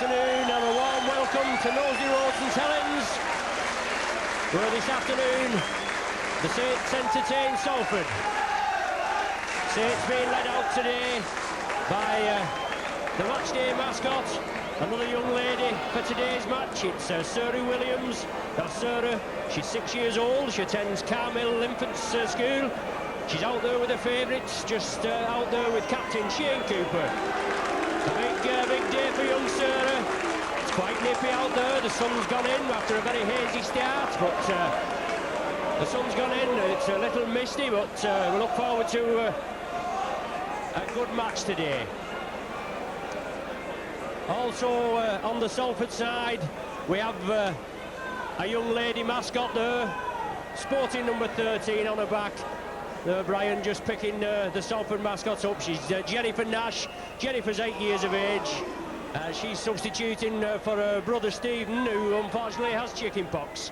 afternoon and a warm welcome to Nosey Roads and Helens, where this afternoon the Saints entertain Salford. Saints being led out today by the matchday mascot, another young lady for today's match. It's Sarah Williams. That's Sarah. She's 6 years old. She attends Carmel Infants School. She's out there with her favourites, just out there with Captain Shane Cooper. A big day for young Sarah. It's quite nippy out there. The sun's gone in after a very hazy start, but the sun's gone in. It's a little misty, but we look forward to a good match today. Also on the Salford side, we have a young lady mascot there, sporting number 13 on her back. Brian just picking the Salford mascots up. She's Jennifer Nash. Jennifer's 8 years of age. She's substituting for her brother Stephen, who unfortunately has chicken pox.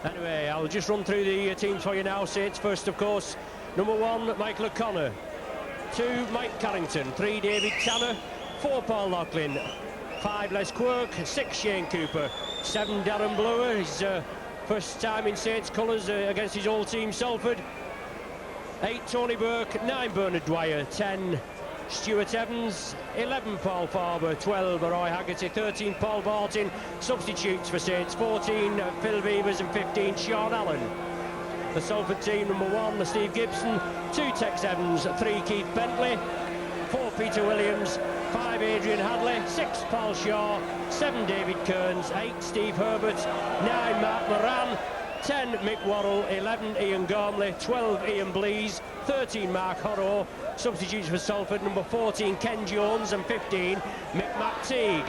Anyway, I'll just run through the teams for you now. Saints first, of course. Number 1, Michael O'Connor. 2, Mike Carrington. 3, David Tanner. 4, Paul Loughlin. 5, Les Quirk. 6, Shane Cooper. 7, Darren Blower. His first time in Saints colours against his old team, Salford. 8, Tony Burke. 9, Bernard Dwyer. 10, Stuart Evans. 11, Paul Farber. 12, Roy Haggerty. 13, Paul Barton. Substitutes for Saints: 14, Phil Beavers, and 15, Sean Allen. The Salford team: number 1, Steve Gibson. 2, Tex Evans. 3, Keith Bentley. 4, Peter Williams. 5, Adrian Hadley. 6, Paul Shaw. 7, David Kearns. 8, Steve Herbert. 9, Mark Moran. 10, Mick Worrell. 11, Ian Gormley. 12, Ian Blease. 13, Mark Horrow. Substitutes for Salford: number 14, Ken Jones, and 15, Mick McTeague.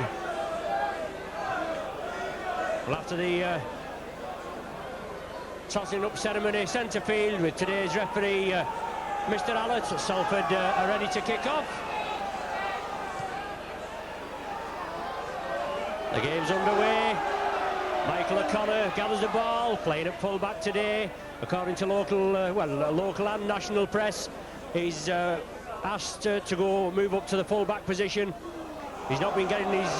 Well, after the tossing up ceremony, centre field with today's referee, Mr. Allett, Salford are ready to kick off. The game's underway. Michael O'Connor gathers the ball, playing at full-back today. According to local, local and national press, he's asked to move up to the full-back position. He's not been getting his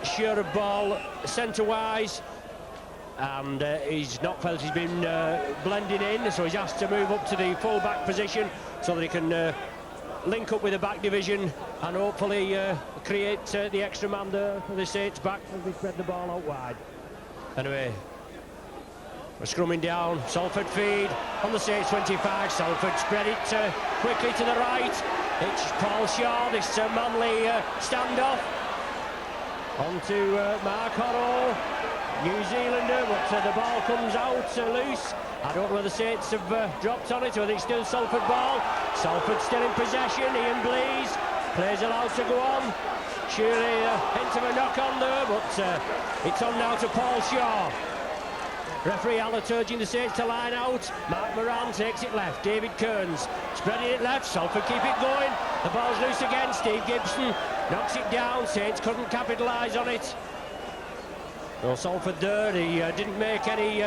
share of ball centre-wise, and he's not felt he's been blending in, so he's asked to move up to the full-back position so that he can link up with the back division and hopefully create the extra man there for the Saints back as we spread the ball out wide. Anyway, we're scrumming down. Salford feed on the Saints 25. Salford spread it quickly to the right. It's Paul Shaw, this manly standoff. On to Mark Horrow, New Zealander, but the ball comes out loose. I don't know whether the Saints have dropped on it, or it's still Salford ball. Salford still in possession. Ian Blease plays allowed to go on. Surely hint of a knock on there, but it's on now to Paul Shaw. Referee Allett urging the Saints to line out. Mark Moran takes it left. David Kearns spreading it left. Salford keep it going. The ball's loose again. Steve Gibson knocks it down. Saints couldn't capitalise on it. Well, Salford there, he didn't make any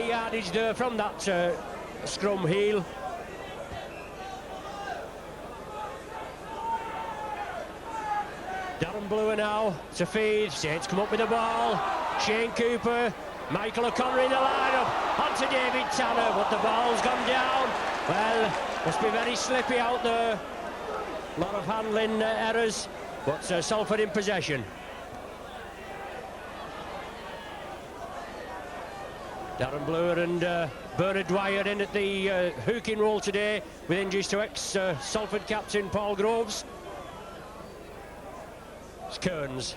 yardage there from that scrum heel. Darren Blower now to feed. Saints come up with the ball. Shane Cooper. Michael O'Connor in the line-up, onto David Tanner, but the ball's gone down. Well, must be very slippy out there. A lot of handling errors, but Salford in possession. Darren Blower and Bernard Dwyer in at the hooking role today, with injuries to ex-Salford captain Paul Groves. It's Kearns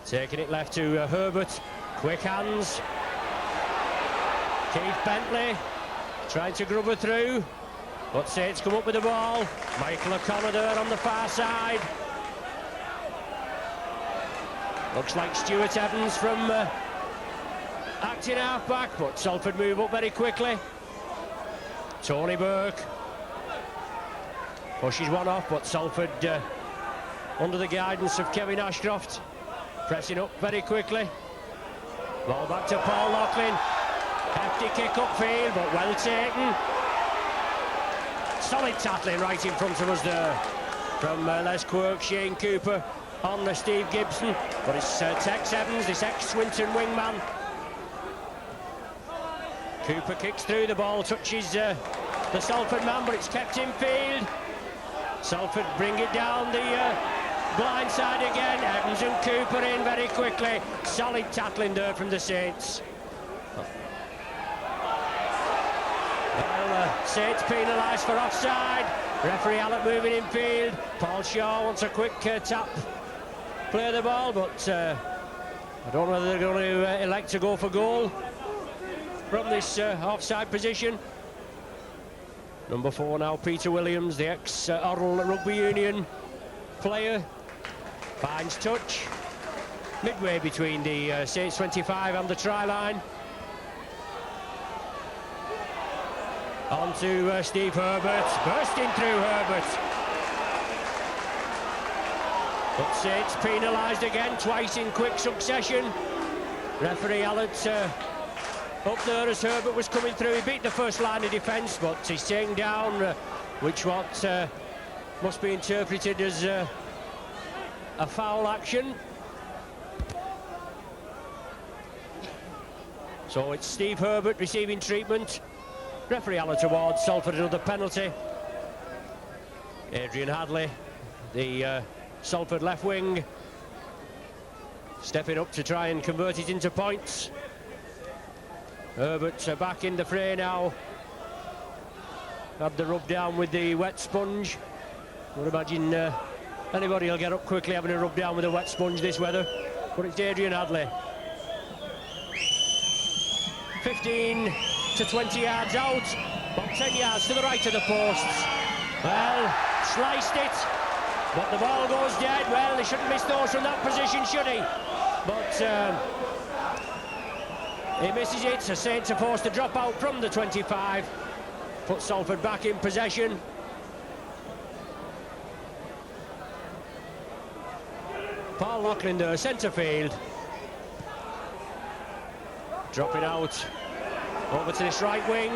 taking it left to Herbert. Quick hands. Keith Bentley trying to grub her through, but Saints come up with the ball. Michael O'Connor there on the far side. Looks like Stuart Evans from acting half-back, but Salford move up very quickly. Tony Burke pushes one off, but Salford, under the guidance of Kevin Ashcroft, pressing up very quickly. Ball back to Paul Loughlin. Hefty kick upfield, but well taken. Solid tackling right in front of us there from Les Quirk, Shane Cooper on Steve Gibson, but it's Tex Evans, this ex-Swinton wingman. Cooper kicks through, the ball touches the Salford man, but it's kept in field. Salford bring it down the blind side again. Evans and Cooper in very quickly. Solid tackling there from the Saints. Well, Saints penalised for offside. Referee Alec moving in field. Paul Shaw wants a quick tap. Play the ball, but I don't know whether they're going to elect to go for goal from this offside position. Number 4 now, Peter Williams, the ex-Orrell Rugby Union player. Finds touch. Midway between the Saints 25 and the try line. On to Steve Herbert, bursting through Herbert. But Saints penalised again, twice in quick succession. Referee Allett up there as Herbert was coming through. He beat the first line of defence, but he's taken down, which must be interpreted as a foul action. So it's Steve Herbert receiving treatment. Referee Allen towards Salford another penalty. Adrian Hadley, the Salford left wing, stepping up to try and convert it into points. Herbert back in the fray now. Had the rub down with the wet sponge. I would imagine anybody will get up quickly having a rub down with a wet sponge this weather. But it's Adrian Hadley. 15 to 20 yards out, about 10 yards to the right of the posts. Well, sliced it, but the ball goes dead. Well, he shouldn't miss those from that position, should he? But he misses it, so Saints are forced to drop out from the 25. Put Salford back in possession. Paul Loughlin there, centre field. Dropping out over to this right wing.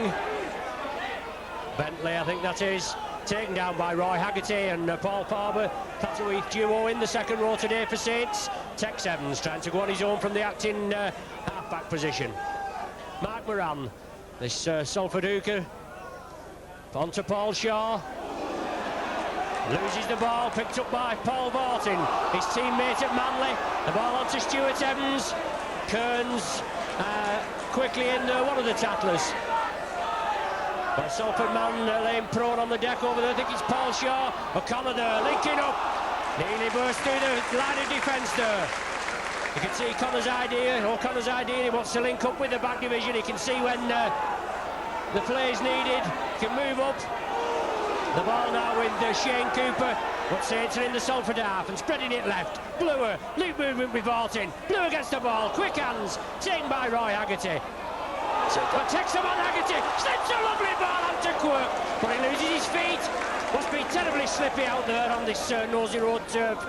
Bentley, I think that is, taken down by Roy Haggerty and Paul Farber. Catterweath duo in the second row today for Saints. Tex Evans trying to go on his own from the acting half-back position. Mark Moran, this Salford hooker. On to Paul Shaw. Loses the ball, picked up by Paul Vorton, his teammate at Manly. The ball on to Stuart Evans. Kearns quickly in there, one of the tacklers. But Salford man laying prone on the deck over there. I think it's Paul Shaw. O'Connor there, linking up. Nearly burst through the line of defence there. You can see O'Connor's idea. He wants to link up with the back division. He can see when the play is needed. He can move up. The ball now with Shane Cooper. But Saints are in the Salford half and spreading it left. Bluer, loop movement with Vorton. Bluer gets the ball, quick hands, taken by Roy Haggerty. But takes him on Haggerty, slips a lovely ball out to Quirk, but he loses his feet. Must be terribly slippy out there on this Nosey Road turf.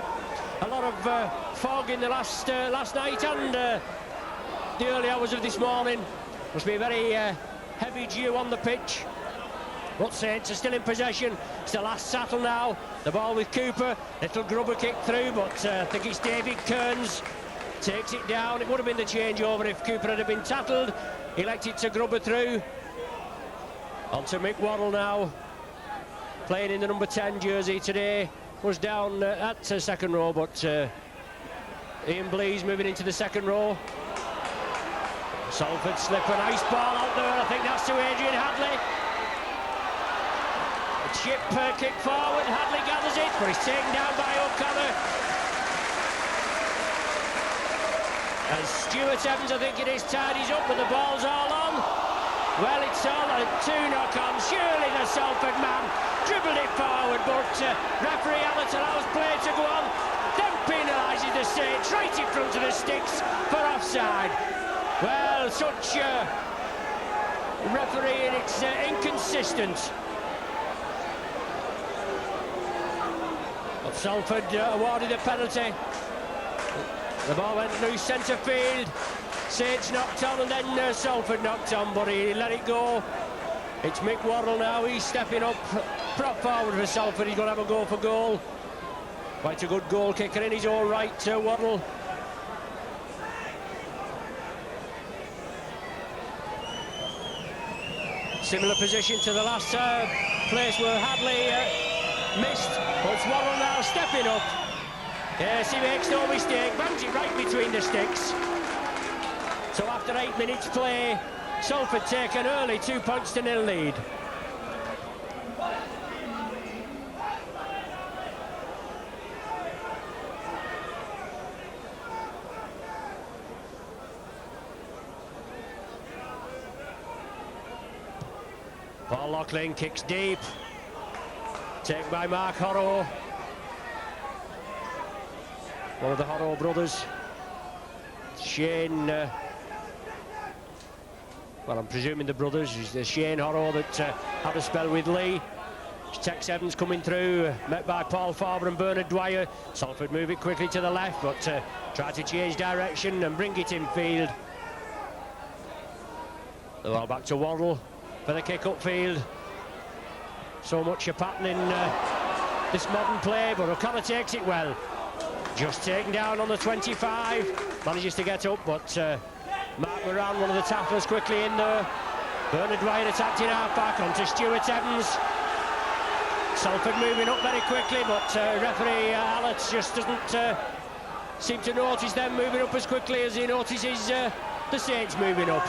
A lot of fog in the last night and the early hours of this morning. Must be a very heavy dew on the pitch. But Saints are still in possession. It's the last settle now. The ball with Cooper. Little grubber kick through, but I think it's David Kearns. Takes it down. It would have been the changeover if Cooper had been tackled. Elected to grubber through. On to Mick Waddle now. Playing in the number 10 jersey today. Was down at second row, but Ian Blease moving into the second row. Salford slip a nice ball out there. I think that's to Adrian Hadley. Chip kick forward, Hadley gathers it, but he's taken down by O'Connor. And Stuart Evans, I think it is, tidies up, but the ball's all on. Well, it's all a 2 knock-on. Surely the Salford man dribbled it forward, but referee Allett allows play to go on. Then penalises the Saints right in front of the sticks for offside. Well, such refereeing, it's inconsistent. Salford awarded a penalty. The ball went loose centre field. Saints knocked on and then Salford knocked on, but he let it go. It's Mick Waddle now. He's stepping up, prop forward for Salford. He's going to have a go for goal. Quite a good goal kicker in his own right, Waddle. Similar position to the last place where Hadley missed, but it's Waddle now stepping up. Yes, he makes no mistake, bangs it right between the sticks. So after 8 minutes play, Salford take an early 2-0 lead. Paul Loughlin kicks deep, taken by Mark Horrow, one of the Horrow brothers. Shane, well, I'm presuming the brothers, is the Shane Horrow that had a spell with Lee. Tex Evans coming through, met by Paul Farber and Bernard Dwyer. Salford move it quickly to the left, but try to change direction and bring it in field. The ball back to Waddle for the kick upfield. So much a pattern in this modern play, but O'Connor takes it well. Just taken down on the 25, manages to get up, but Mark Moran, one of the tacklers, quickly in there. Bernard Dwyer attacked in half-back onto Stuart Evans. Salford moving up very quickly, but referee Allett just doesn't seem to notice them moving up as quickly as he notices the Saints moving up.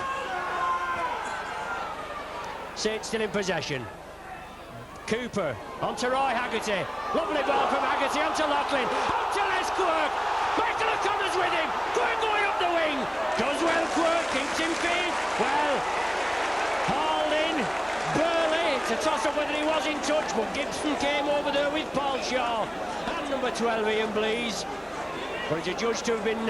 Saints still in possession. Cooper onto Roy Haggerty. Lovely ball from Haggerty onto Loughlin. Onto Les Quirk. Michael O'Connor's with him. Quirk going up the wing. Does well, Quirk. Keeps him fit. Well, hauled in. Burley. It's a toss-up whether he was in touch, but Gibson came over there with Paul Shaw. And number 12, Ian Blease. But it's adjudged to have been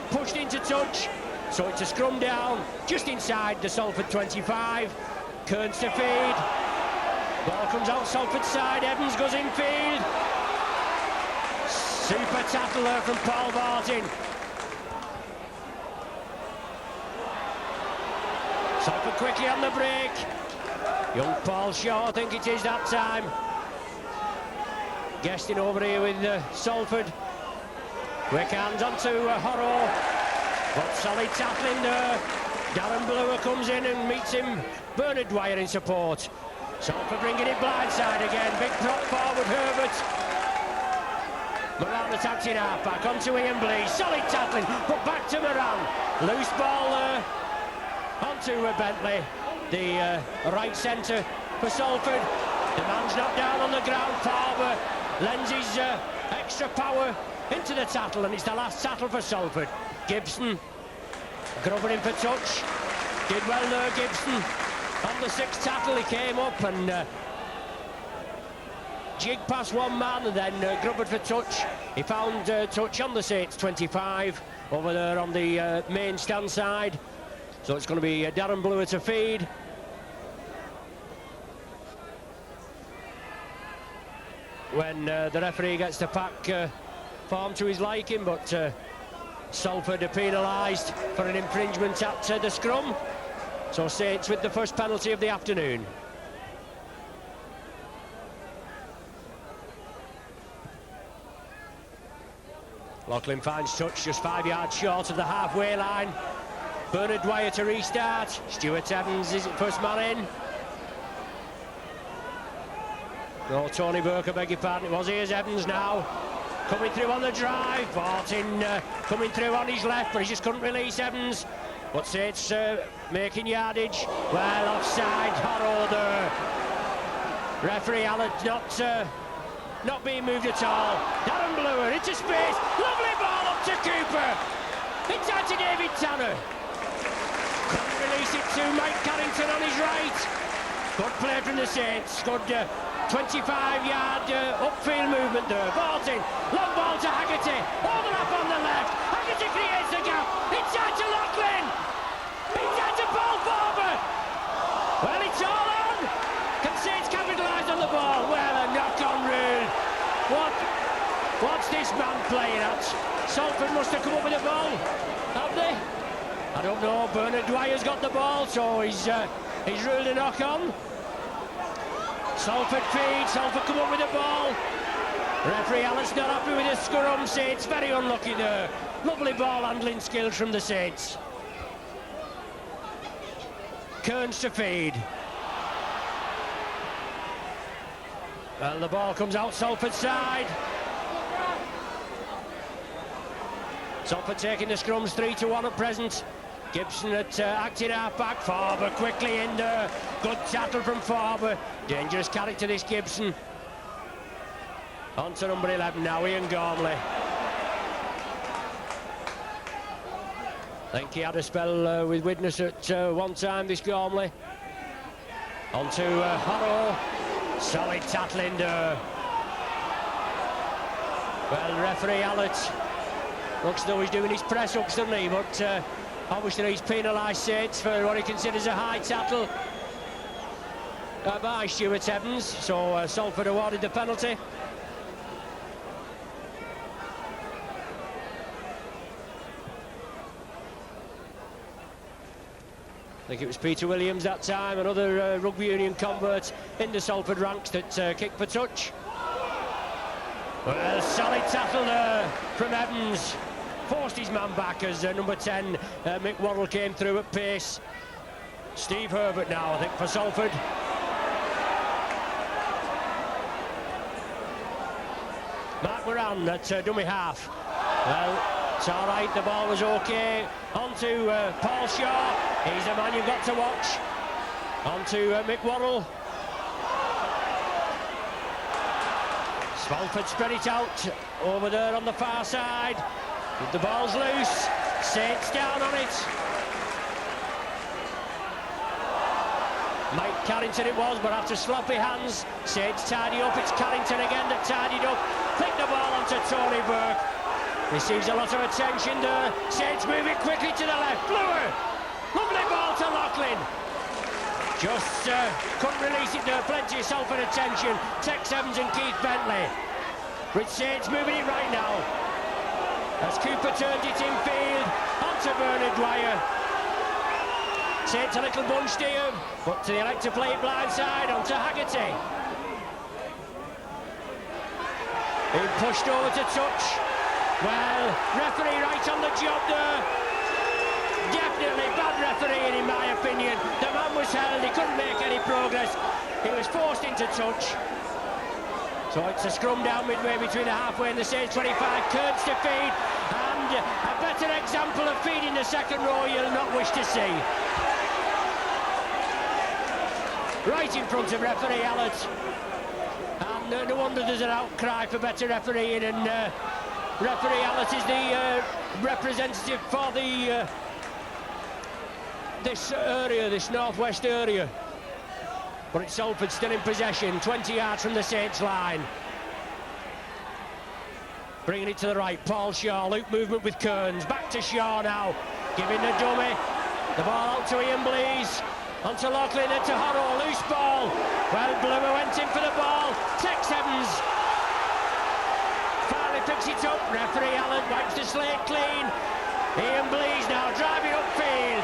pushed into touch. So it's a scrum down just inside the Salford 25. Kearns to feed. Ball comes out Salford side. Evans goes in field. Super tackle there from Paul Martin. Salford quickly on the break. Young Paul Shaw, I think it is that time. Guesting over here with Salford. Quick hands onto Horrow. But solid tackling there. Darren Brewer comes in and meets him. Bernard Dwyer in support. Salford bringing it blindside again. Big prop forward, Herbert. Moran attacked in half-back onto Ian Blease. Solid tackling, but back to Moran. Loose ball there. Onto Bentley, the right centre for Salford. The man's knocked down on the ground. Farber lends his extra power into the tackle, and it's the last tackle for Salford. Gibson grubbing in for touch. Did well there, Gibson. On the sixth tackle he came up and jigged past one man and then grubbered for touch. He found touch on the Saints 25 over there on the main stand side. So it's going to be Darren Brewer to feed. When the referee gets to pack form to his liking, but Salford are penalised for an infringement at the scrum. So Saints with the first penalty of the afternoon. Loughlin finds touch just 5 yards short of the halfway line. Bernard Dwyer to restart. Stuart Evans is first man in. No, Tony Burke, I beg your pardon. It was. Here's Evans now. Coming through on the drive. Martin coming through on his left, but he just couldn't release Evans. But Saints making yardage. Well, offside. Horrow there. Referee Allen not being moved at all. Darren Brewer into space. Lovely ball up to Cooper. Inside to David Tanner. Couldn't release it to Mike Carrington on his right. Good play from the Saints. Good 25-yard upfield movement there. Martin, long ball to Haggerty. Overlap on the left. Haggerty creates the gap. Inside to Loughlin. Inside to Paul Farber. Well, it's all on. Can Saints capitalise on the ball? Well, a knock-on rule. What's this man playing at? Salford must have come up with the ball, have they? I don't know. Bernard Dwyer's got the ball, so he's ruled a knock-on. Salford feed. Salford come up with the ball. Referee Helens not happy with his scrum. Saints very unlucky there. Lovely ball handling skills from the Saints. Kearns to feed. Well, the ball comes out Salford side. Salford taking the scrums 3-1 at present. Gibson at acting half-back. Farber quickly in there. Good tackle from Farber. Dangerous character this Gibson. On to number 11 now, Ian Gormley. I think he had a spell with Widnes at one time, this Gormley. On to Horrow. Solid tackling there. Well, referee Allett looks as though he's doing his press-ups, doesn't he? But obviously he's penalised Saints for what he considers a high tackle by Stuart Evans. So Salford awarded the penalty. I think it was Peter Williams that time, another rugby union convert in the Salford ranks that kicked for touch. Well, solid tackle there from Evans. Forced his man back as number 10, Mick Waddle, came through at pace. Steve Herbert now, I think, for Salford. Mark Moran at dummy half. Well, it's all right, the ball was okay. On to Paul Shaw. He's the man you've got to watch. On to Mick Waddle. Salford spread it out over there on the far side. The ball's loose. Saints down on it. Mike Carrington it was, but after sloppy hands, Saints tidy up. It's Carrington again that tidied up. Flicked the ball onto Tony Burke. Receives a lot of attention there. Saints moving quickly to the left. Bluer. Lovely ball to Loughlin. Just couldn't release it there. Plenty of Salford attention. Tex Evans and Keith Bentley. But Saints moving it right now. As Cooper turns it in field. Onto Bernard Dwyer. Saints a little bunched here, but they elect to play it blindside onto Haggerty. He pushed over to touch. Well, referee right on the job there. Definitely bad refereeing in my opinion. The man was held, he couldn't make any progress. He was forced into touch. So it's a scrum down midway between the halfway and the Saints 25. Kearns to feed, and a better example of feeding the second row you'll not wish to see. Right in front of referee Allett. And no wonder there's an outcry for better refereeing, and referee Allett is the representative for the this area, this northwest area. But it's Salford still in possession, 20 yards from the Saints line. Bringing it to the right, Paul Shaw, loop movement with Kearns, back to Shaw now, giving the dummy, the ball out to Ian Blease, onto Loughlin and to Horrow, loose ball. Well, Bloomer went in for the ball, Tex Evans finally picks it up, referee Allen wipes the slate clean. Ian Blease now driving upfield.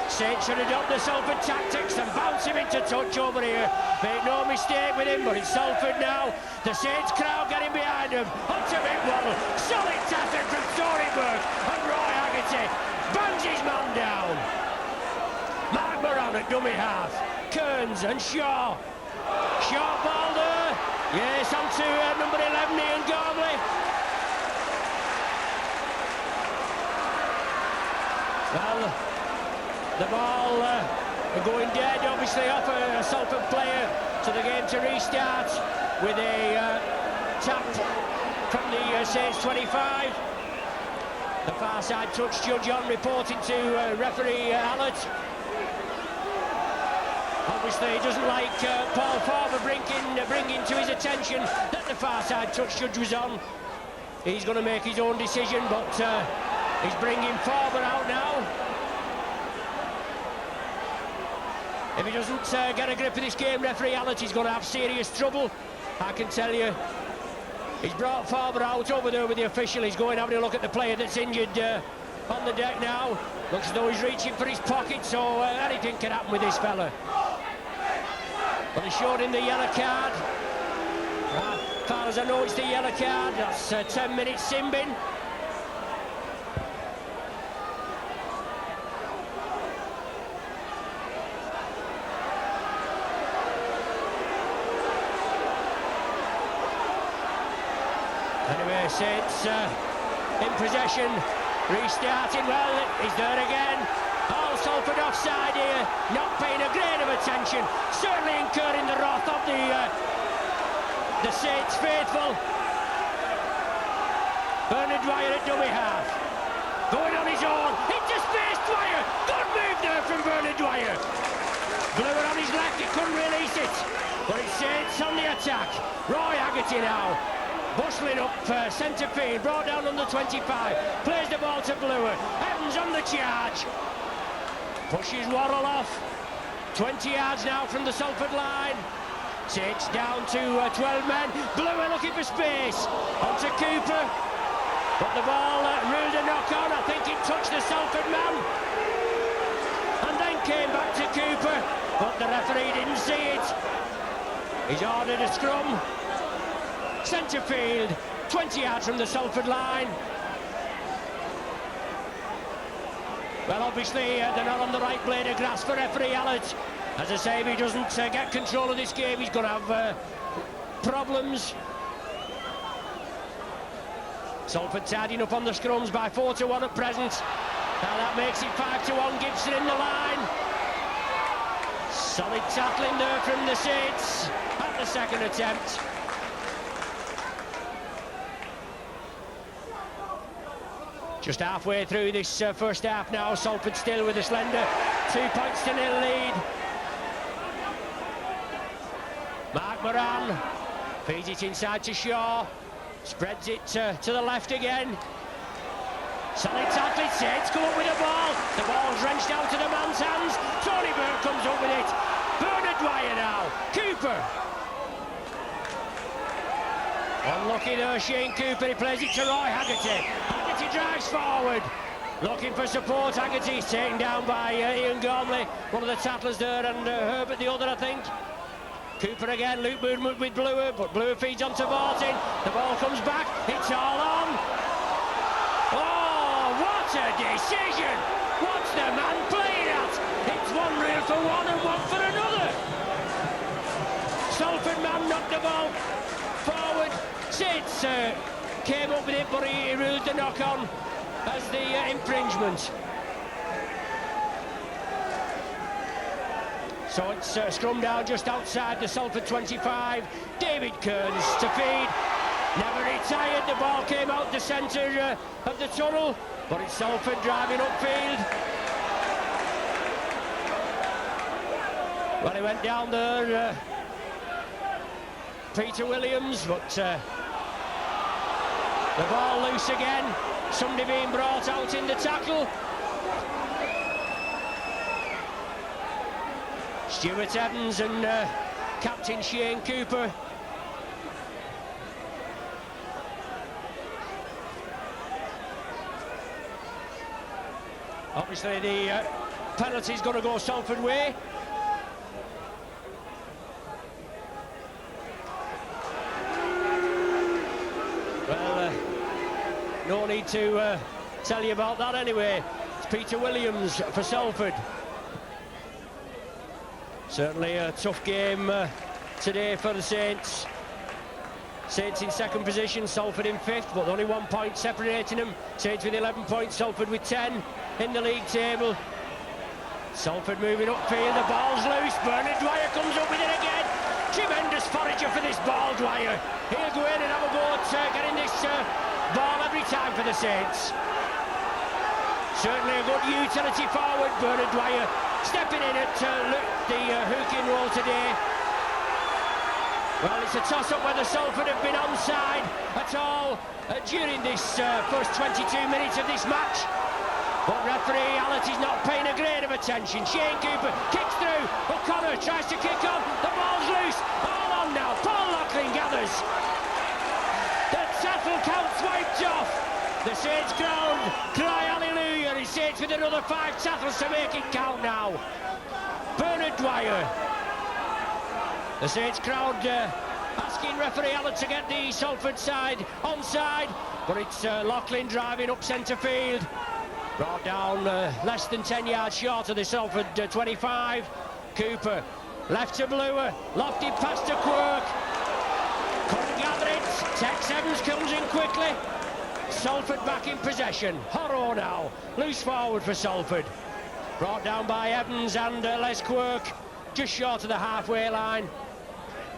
Saints should adopt the Salford tactics and bounce him into touch over here. Make no mistake with him, but it's Salford now. The Saints crowd getting behind him. Onto Mick Waddle. Solid tackle from Storyberg. And Roy Haggerty bangs his man down. Mark Moran at dummy half. Kearns and Shaw. Short ball there. Yes, onto number 11, Ian Gormley. Well, the ball going dead, obviously, off a Salford player to the game to restart with a tap from the Saints 25. The far side touch judge on reporting to referee Allett. Obviously, he doesn't like Paul Farber bringing to his attention that the far side touch judge was on. He's going to make his own decision, but he's bringing Farber out now. If he doesn't get a grip of this game, referee Allett is going to have serious trouble, I can tell you. He's brought Farber out over there with the official. He's going having a look at the player that's injured on the deck now. Looks as though he's reaching for his pocket, so anything can happen with this fella. But they showed him the yellow card. As far as I know, it's the yellow card. That's 10 minutes sin bin. Anyway, Saints in possession, restarting. Well, he's there again. All Salford offside here, not paying a grain of attention, certainly incurring the wrath of the Saints faithful. Bernard Dwyer at dummy half, going on his own, into space. Dwyer, good move there from Bernard Dwyer. Blew it on his left, he couldn't release it, but it's Saints on the attack. Roy Haggerty now, bustling up centre field, brought down on the 25, plays the ball to Bluer. Helens on the charge, pushes Worrell off. 20 yards now from the Salford line. Saints down to 12 men. Bluer looking for space, onto Cooper, but the ball ruled a knock-on. I think it touched the Salford man, and then came back to Cooper, but the referee didn't see it. He's ordered a scrum. Centre field, 20 yards from the Salford line. Well, obviously they're not on the right blade of grass for referee Allard. As I say, if he doesn't get control of this game, he's going to have problems. Salford tidying up on the scrums by 4-1 at present. Now that makes it 5-1. Gibson in the line. Solid tackling there from the Saints at the second attempt. Just halfway through this first half now, Salford still with a slender 2-0 lead. Mark Moran feeds it inside to Shaw, spreads it to the left again. Solid tackling, Saints come up with the ball. The ball's wrenched out of the man's hands. Tony Burke comes up with it. Bernard Dwyer now. Cooper. Unlucky there, Shane Cooper. He plays it to Roy Haggerty. Haggerty drives forward, looking for support. Haggerty's taken down by Ian Gormley, one of the tattlers there, and Herbert the other, I think. Cooper again, Luke movement with Bluer, but Bluer feeds on to Vortin. The ball comes back, it's all on. Oh, what a decision! What's the man playing at? It's one reel for one and one for another. Salford man knocked the ball forward. Saints came up with it, but he ruled the knock-on as the infringement. So it's scrum down just outside the Salford 25. David Kearns to feed. Never retired. The ball came out the centre of the tunnel, but it's Salford driving upfield. Well, he went down there, Peter Williams, but the ball loose again. Somebody being brought out in the tackle. Stuart Evans and Captain Shane Cooper. Obviously the penalty's going to go Salford way. Well, no need to tell you about that anyway. It's Peter Williams for Salford. Certainly a tough game today for the Saints. Saints in second position, Salford in fifth, but only 1 point separating them. Saints with 11 points, Salford with 10 in the league table. Salford moving upfield, the ball's loose. Bernard Dwyer comes up with it again. Tremendous forager for this ball, Dwyer. He'll go in and have a go at getting this ball every time for the Saints. Certainly a good utility forward, Bernard Dwyer, stepping in at the hooking role today. Well, it's a toss-up whether Salford have been onside at all during this first 22 minutes of this match. But referee Allard is not paying a grain of attention. Shane Cooper kicks through. O'Connor tries to kick on. The ball's loose. All on now. Paul Loughlin gathers. The tackle count's wiped off. The Saints crowd cry hallelujah. And Saints with another 5 tackles to make it count now. Bernard Dwyer. The Saints crowd asking referee Allen to get the Salford side onside, but it's Loughlin driving up centre field. Brought down less than 10 yards short of the Salford 25. Cooper left to Bluer, lofted past to Quirk. Couldn't gather it. Tex Evans comes in quickly. Salford back in possession. Horrow now, loose forward for Salford. Brought down by Evans and Les Quirk, just short of the halfway line.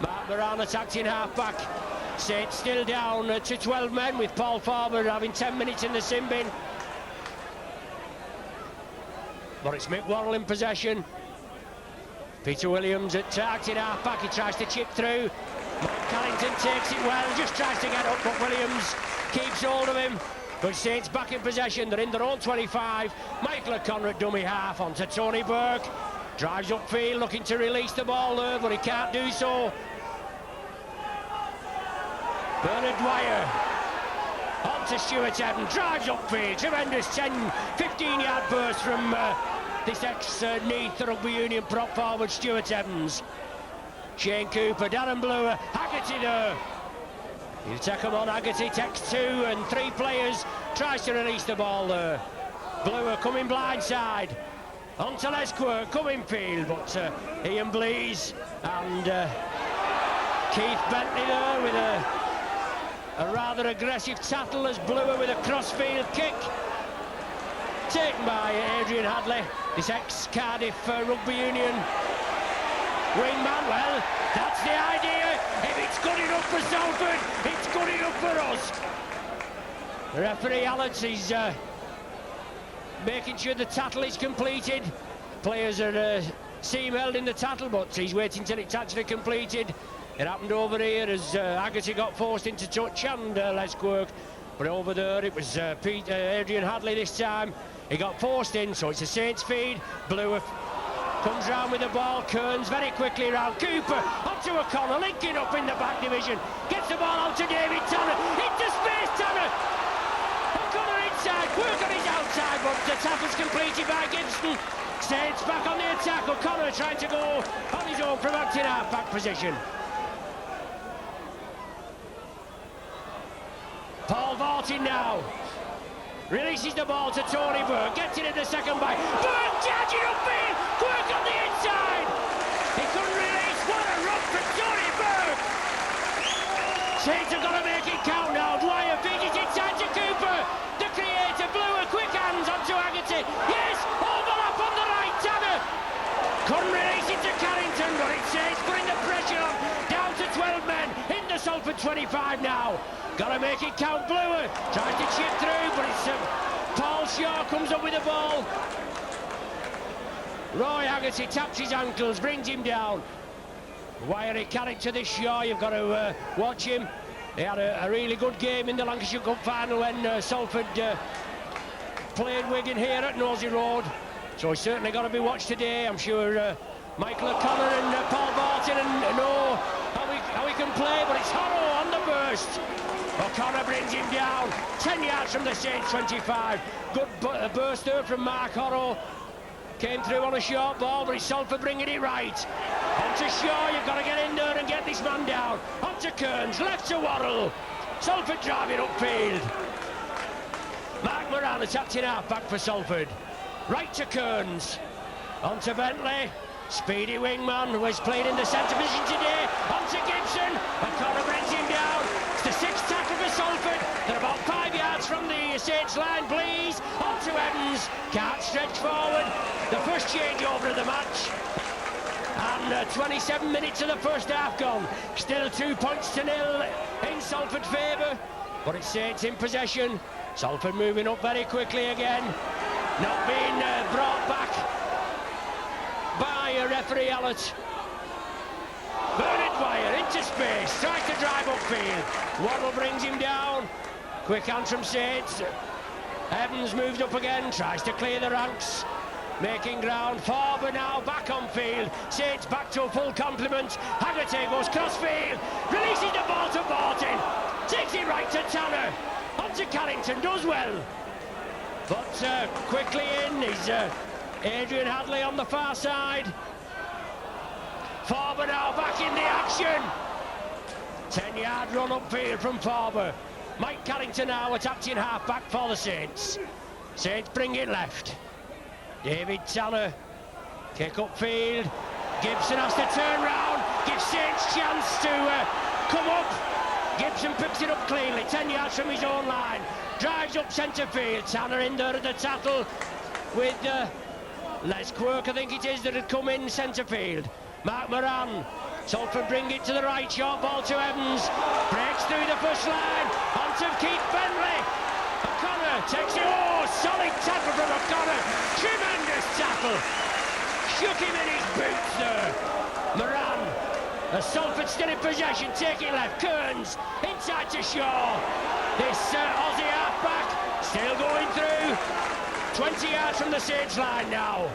Mark Moran attacked in half-back. Saints still down to 12 men, with Paul Farber having 10 minutes in the sin bin. But it's Mick Worrell in possession. Peter Williams acting half-back, he tries to chip through. Mike Carrington takes it well, just tries to get up, but Williams keeps hold of him. But Saints back in possession, they're in their own 25. Michael O'Connor at dummy half onto Tony Burke. Drives upfield, looking to release the ball there, but he can't do so. Bernard Dwyer onto Stuart Evans, drives upfield, tremendous 10-15 yard burst from this ex-Neath Rugby Union prop forward Stuart Evans. Shane Cooper, Darren Bluer, Haggerty there. He'll take him on, Haggerty takes 2 and 3 players, tries to release the ball there. Bluer coming blindside, onto Les Quirk, coming field, but Ian Blease and Keith Bentley there with a rather aggressive tackle as Bluer with a crossfield kick. Taken by Adrian Hadley, this ex-Cardiff Rugby Union wingman. Well, that's the idea. If it's good enough for Salford, it's good enough for us. The referee Allens is making sure the tackle is completed. Players are seem held in the tackle, but he's waiting till it's actually completed. It happened over here as Haggerty got forced into touch and Les Quirk. But over there it was Adrian Hadley this time. He got forced in, so it's a Saints feed. Bluer comes round with the ball. Kearns very quickly round. Cooper onto O'Connor, linking up in the back division. Gets the ball out to David Tanner. Into space, Tanner. O'Connor inside. Quirk on his outside, but the tackle's completed by Gibson. Saints back on the attack. O'Connor trying to go on his own from acting half-back position. Paul Vaulting now. Releases the ball to Tony Burke. Gets it in the second by Burke, charging upfield. Quirk on the inside. He couldn't release. What a run from Tony Burke. Saints have got to make it count now. Dwyer feeds it inside to Cooper. The creator, Bluer, quick hands onto Haggerty. Yes, overlap on the right, Tanner. Couldn't release it to Carrington, but it's Saints putting the pressure on. Down to 12 men in the Salford 25 now. Got to make it count. Bluer tries to chip through, but it's Paul Shaw comes up with the ball. Roy Haggerty taps his ankles, brings him down. Wiry character this Shaw, you've got to watch him. He had a really good game in the Lancashire Cup final when Salford played Wigan here at Nosey Road. So he's certainly got to be watched today. I'm sure Michael O'Connor and Paul Barton know how he can play, but it's Horrow on the burst. O'Connor brings him down, 10 yards from the Saints 25. Good burst there from Mark Horrow. Came through on a short ball, but it's Salford bringing it right. Onto Shaw, you've got to get in there and get this man down. Onto Kearns, left to Worrell. Salford driving upfield. Mark Moran attacked in half-back for Salford. Right to Kearns. Onto Bentley. Speedy wingman who has played in the centre position today. Onto Gibson. O'Connor brings him down. It's the sixth tackle for Salford. They're about 5 yards from the Saints line. Blease onto Evans. Can't stretch forward. The first change over of the match. And 27 minutes of the first half gone. Still 2 points to nil in Salford's favour. But it's Saints in possession. Salford moving up very quickly again. Not being brought back by referee Allett. Bernard Dwyer into space, tries to drive upfield. Waddle brings him down. Quick hand from Saints. Evans moves up again, tries to clear the ranks. Making ground. Farber now back on field. Saints back to a full complement. Haggerty goes crossfield. Releases the ball to Barton. Takes it right to Tanner. Onto Carrington, does well. But quickly in is Adrian Hadley on the far side. Farber now back in the action. 10-yard run upfield from Farber. Mike Carrington now attacking half-back for the Saints. Saints bring it left. David Tanner, kick upfield. Gibson has to turn round, gives Saints chance to come up. Gibson picks it up cleanly, 10 yards from his own line. Drives up centre field. Tanner in there at the tackle with Les Quirk, I think it is, that had come in centre field. Mark Moran. Salford bring it to the right, short ball to Evans. Breaks through the first line, onto Keith Bentley. O'Connor takes it, solid tackle from O'Connor. Tremendous tackle. Shook him in his boots there. Moran. Salford still in possession, take it left. Kearns inside to Shaw. This Aussie half-back still going through. 20 yards from the Saints line now.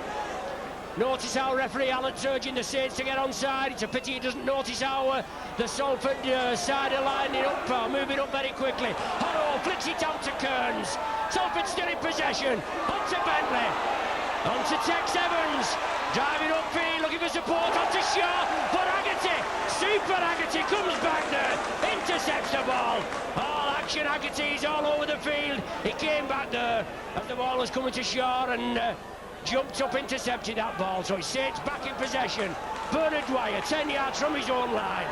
Notice how referee Allen's urging the Saints to get onside. It's a pity he doesn't notice how the Salford side are lining up, moving up very quickly. Horrow flicks it out to Kearns. Salford still in possession. On to Bentley. On to Tex Evans. Driving upfield, looking for support. On to Shaw. But Haggerty, Super Haggerty comes back there. Intercepts the ball. All action, Haggerty's all over the field. He came back there as the ball was coming to Shaw and jumped up, intercepted that ball. So it's Saints back in possession. Bernard Dwyer, 10 yards from his own line.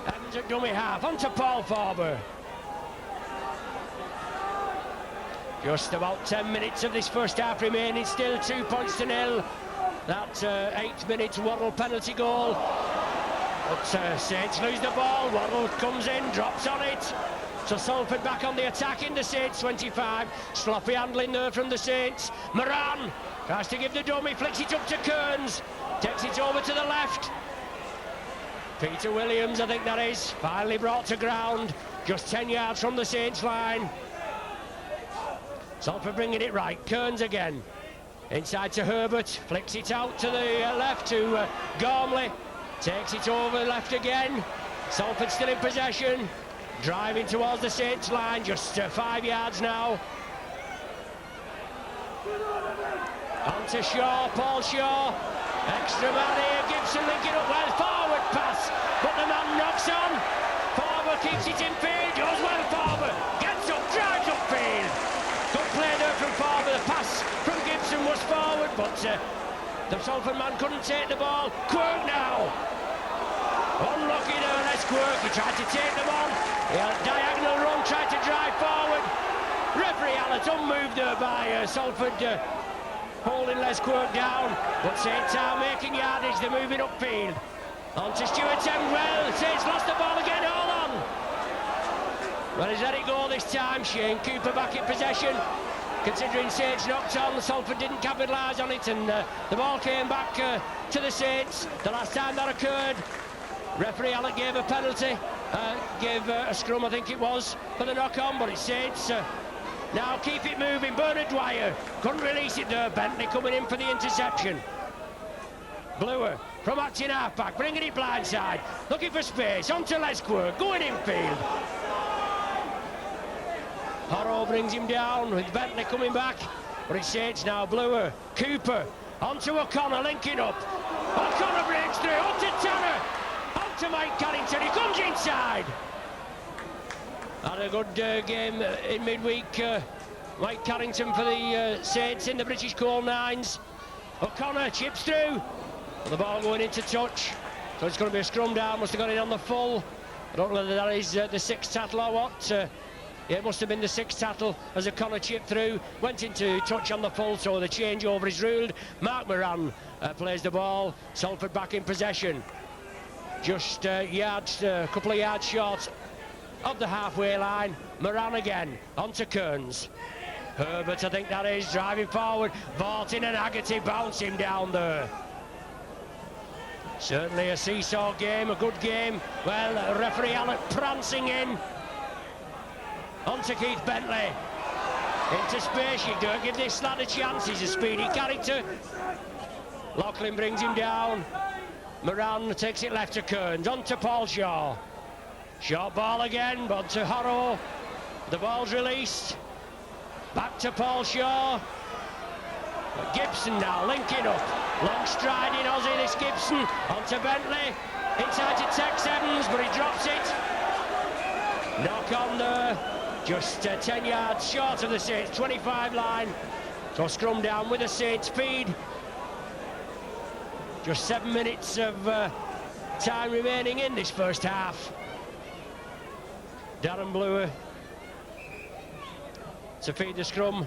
Evans at dummy half, on to Paul Farber. Just about 10 minutes of this first half remaining, still 2 points to nil. That 8-minute Waddle penalty goal. But Saints lose the ball, Waddle comes in, drops on it. So Salford back on the attack in the Saints 25. Sloppy handling there from the Saints. Moran tries to give the dummy, flicks it up to Kearns. Takes it over to the left. Peter Williams, I think that is, finally brought to ground. Just 10 yards from the Saints line. Salford bringing it right. Kearns again. Inside to Herbert. Flicks it out to the left to Gormley. Takes it over left again. Salford still in possession. Driving towards the Saints line, just 5 yards now. On to Shaw, Paul Shaw. Extra man here, Gibson linking up well, forward pass. But the man knocks on. Farber keeps it in field, goes well Farber. Gets up, drives upfield. Good play there from Farber. The pass from Gibson was forward, but the Salford man couldn't take the ball. Quirk now. Unlucky there, Les Quirk. He tried to take them on. He had a diagonal run, tried to drive forward. Referee Allen unmoved there by Salford holding Les Quirk down. But Saints are making yardage, they're moving upfield. On to Stuart Temwell. Saints lost the ball again, hold on. Well, he's let it go this time. Shane Cooper back in possession. Considering Saints knocked on, Salford didn't capitalise on it, and the ball came back to the Saints. The last time that occurred, referee Allen gave a penalty, gave a scrum, I think it was, for the knock-on, but it's Saints. Now keep it moving. Bernard Dwyer couldn't release it there. Bentley coming in for the interception. Bluer from acting half-back, bringing it blindside, looking for space, on to Les Quirk, going infield. Horrow brings him down with Bentley coming back, but it's Saints now. Bluer, Cooper, onto O'Connor, linking up. O'Connor breaks through, onto Tanner. To Mike Carrington, he comes inside. Had a good game in midweek. Mike Carrington for the Saints in the British Coal Nines. O'Connor chips through. The ball going into touch. So it's going to be a scrum down. Must have got it on the full. I don't know whether that is the sixth tackle or what. Yeah, it must have been the sixth tackle as O'Connor chipped through. Went into touch on the full, so the changeover is ruled. Mark Moran plays the ball. Salford back in possession. Just a couple of yards short of the halfway line. Moran again, on to Kearns. Herbert, I think that is, driving forward. Vortin and Haggerty bounce him down there. Certainly a seesaw game, a good game. Well, referee Allen prancing in. On to Keith Bentley. Into space, you don't give this lad a chance. He's a speedy character. Loughlin brings him down. Moran takes it left to Kearns, on to Paul Shaw. Short ball again, but to Horrow. The ball's released. Back to Paul Shaw. Gibson now linking up. Long striding Aussie, this Gibson. Onto Bentley. Inside to Tex Evans, but he drops it. Knock on there. Just 10 yards short of the Saints 25 line. So scrum down with the Saints speed. Just 7 minutes of time remaining in this first half. Darren Blewer to feed the scrum.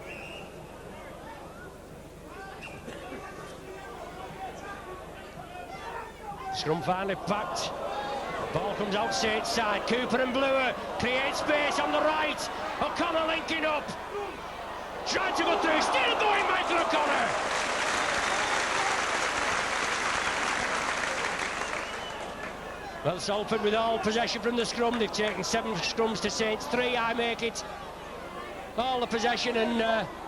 Scrum finally packed. Ball comes out Saints side. Cooper and Blewer create space on the right. O'Connor linking up. Trying to go through. Still going, Michael O'Connor. Well, Salford with all possession from the scrum. They've taken 7 scrums to Saints 3. I make it. All the possession and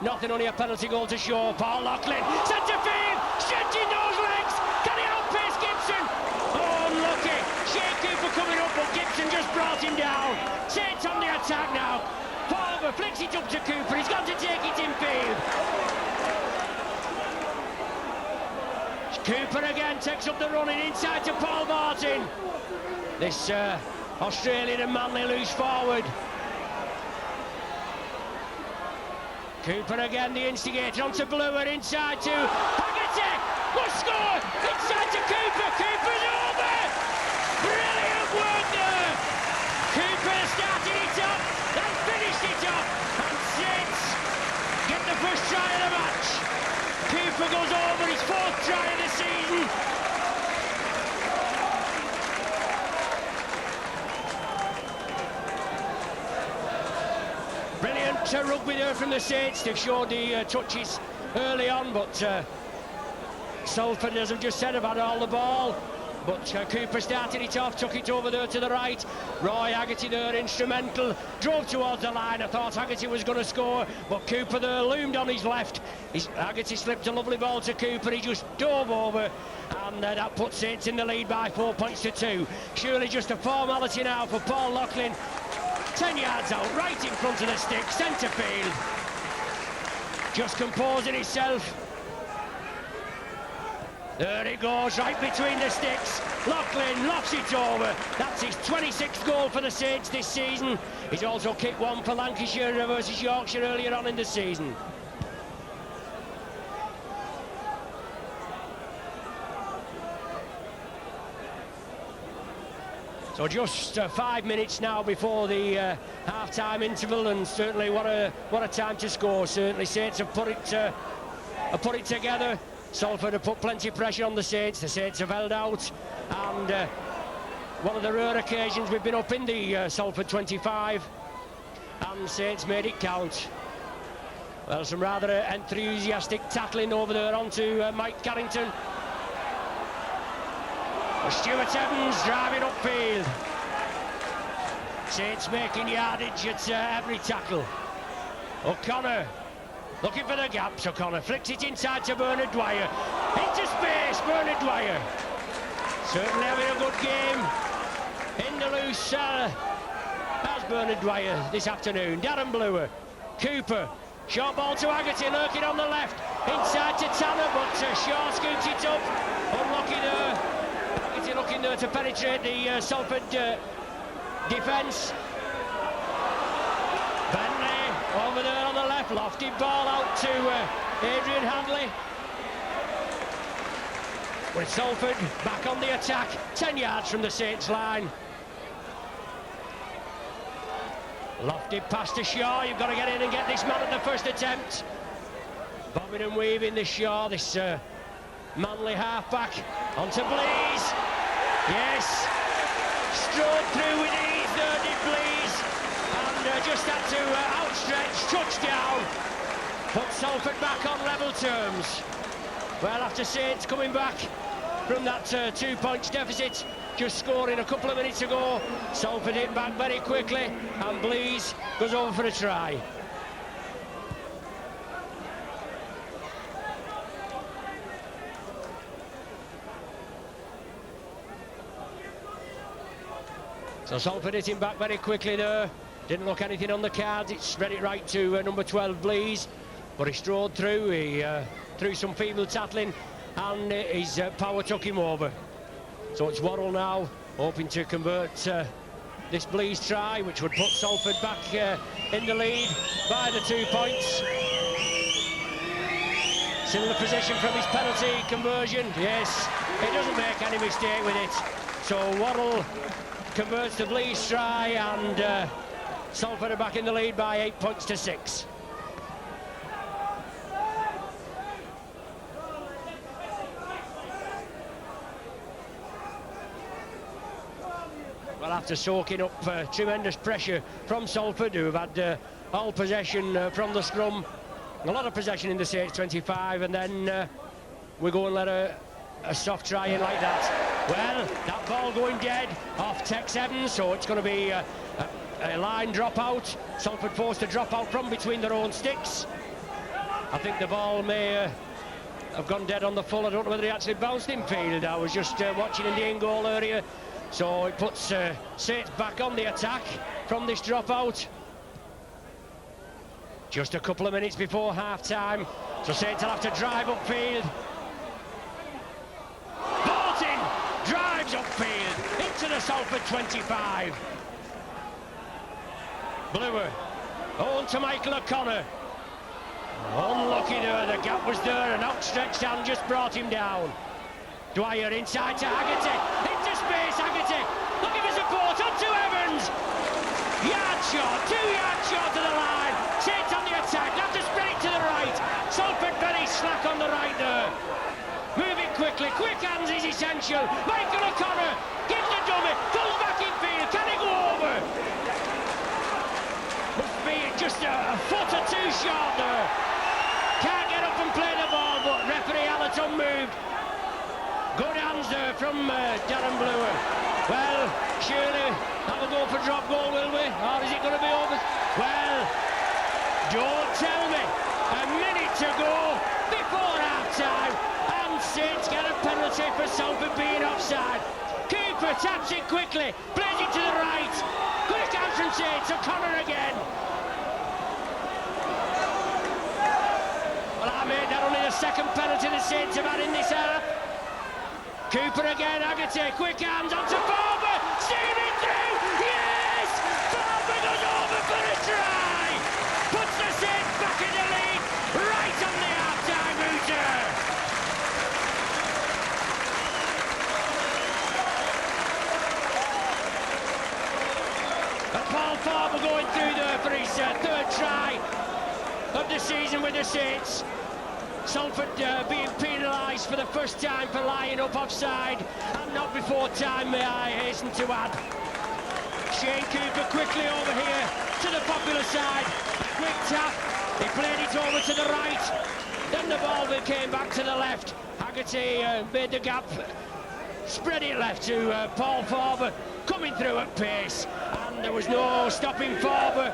nothing, only a penalty goal to show. Paul Loughlin, centre field, stretching those legs. Can he outpace Gibson? Oh, unlucky. Shea Cooper coming up, but Gibson just brought him down. Saints on the attack now. Palmer flicks it up to Cooper. He's got to take it in field. Cooper again takes up the running inside to Paul Martin. This Australian and Manly loose forward. Cooper again, the instigator, onto Blewer, inside to Haggerty. Good score! Inside to Cooper. Cooper's over! Brilliant work there! Cooper started it up, then finished it up, and Saints get the first try of the match. Cooper goes over his 4th try of the season. Brilliant rugby there from the Saints. They've showed the touches early on, but Salford, as I've just said, have had all the ball. But Cooper started it off, took it over there to the right. Roy Haggerty there, instrumental, drove towards the line. I thought Haggerty was going to score, but Cooper there loomed on his left. Haggerty slipped a lovely ball to Cooper. He just dove over, and that puts Saints in the lead by 4 points to 2. Surely just a formality now for Paul Loughlin. 10 yards out, right in front of the stick, centre field. Just composing himself. There it goes, right between the sticks. Loughlin lofts it over. That's his 26th goal for the Saints this season. He's also kicked one for Lancashire versus Yorkshire earlier on in the season. So just 5 minutes now before the half-time interval, and certainly what a time to score. Certainly Saints have put it together. Salford have put plenty of pressure on the Saints. The Saints have held out, and one of the rare occasions we've been up in the Salford 25, and Saints made it count. Well, some rather enthusiastic tackling over there onto Mike Carrington. Stuart Evans driving upfield. Saints making yardage at every tackle. O'Connor looking for the gaps. O'Connor flicks it inside to Bernard Dwyer. Into space, Bernard Dwyer. Certainly having a good game in the loose as Bernard Dwyer this afternoon. Darren Blewer, Cooper, short ball to Haggerty, lurking on the left. Inside to Tanner, but Shaw scoops it up. Unlucky there. Haggerty looking there to penetrate the Salford defence. Bentley over there on the left, lofted ball out to Adrian Handley. With Salford back on the attack, 10 yards from the Saints line. Lofted pass to Shaw. You've got to get in and get this man at the first attempt. Bobbing and weaving this Shaw, this Manly halfback. Onto Blees. Yes. Strode through with ease there, did Blees. And just had to outstretch, touchdown. Put Salford back on level terms. Well, after Saints coming back from that 2 points deficit, just scoring a couple of minutes ago, Salford hit back very quickly, and Blees goes over for a try. So Salford hitting back very quickly there. Didn't look anything on the cards. It's read it right to number 12, Blees. But he strode through. He threw some feeble tackling and his power took him over. So it's Worrell now, hoping to convert this Blease try, which would put Salford back in the lead by the 2 points. Similar position from his penalty conversion. Yes, he doesn't make any mistake with it. So Worrell converts the Blease try, and Salford are back in the lead by 8 points to 6. Well, after soaking up tremendous pressure from Salford, who have had all possession from the scrum, a lot of possession in the Saints 25, and then we go and let a soft try in like that. Well, that ball going dead off Tex Evans, so it's going to be a line drop out. Salford forced to drop out from between their own sticks. I think the ball may have gone dead on the full. I don't know whether he actually bounced in field. I was just watching in the in-goal area. So it puts Saints back on the attack from this dropout. Just a couple of minutes before half-time, so Saints will have to drive upfield. Bolton drives upfield into the Salford 25. Bluer on to Michael O'Connor. Unlucky there, the gap was there, an outstretched hand just brought him down. Dwyer inside to Haggerty, into space, Haggerty looking for support, on to Evans. Yard shot, 2-yard shot to the line. Saints on the attack, have to spread it to the right. Salford very slack on the right there. Moving quickly, quick hands is essential. Michael O'Connor gives the dummy, pulls back in field, can he go over? Must be just a foot or two short there. Can't get up and play the ball, but referee Hallett unmoved. Good hands there from Darren Bluer. Well, surely have a go for drop goal, will we? Or is it going to be over? Well, don't tell me. A minute to go before half-time, and Saints get a penalty for Salford being offside. Cooper taps it quickly, plays it to the right. Quick hands from Saints, O'Connor again. Well, I made that only the second penalty the Saints have had in this half. Cooper again, Haggerty, quick hands onto Barber, steaming through, yes! Barber goes over for a try! Puts the Saints back in the lead, right on the half-time hooter! And Paul Barber going through there for his third try of the season with the Saints. Salford being penalised for the first time for lying up offside, and not before time, may I hasten to add. Shane Cooper quickly over here to the popular side. Quick tap, he played it over to the right. Then the ball came back to the left. Haggerty made the gap, spread it left to Paul Farber, coming through at pace, and there was no stopping Farber.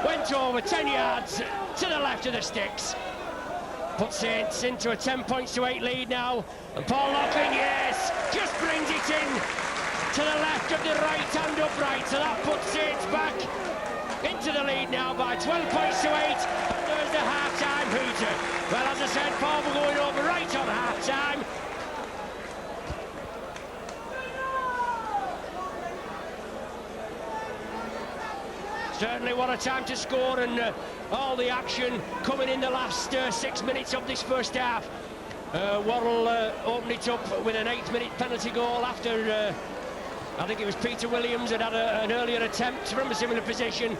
Went over 10 yards to the left of the sticks. Put Saints into a 10 points to 8 lead now, and Paul Loughlin, yes, just brings it in to the left of the right hand upright, so that puts Saints back into the lead now by 12 points to 8, and there's the half-time hooter. Well, as I said, Paul were going over right on half-time. Certainly what a time to score, and all the action coming in the last 6 minutes of this first half. Worrell opened it up with an 8-minute penalty goal after I think it was Peter Williams had had an earlier attempt from a similar position,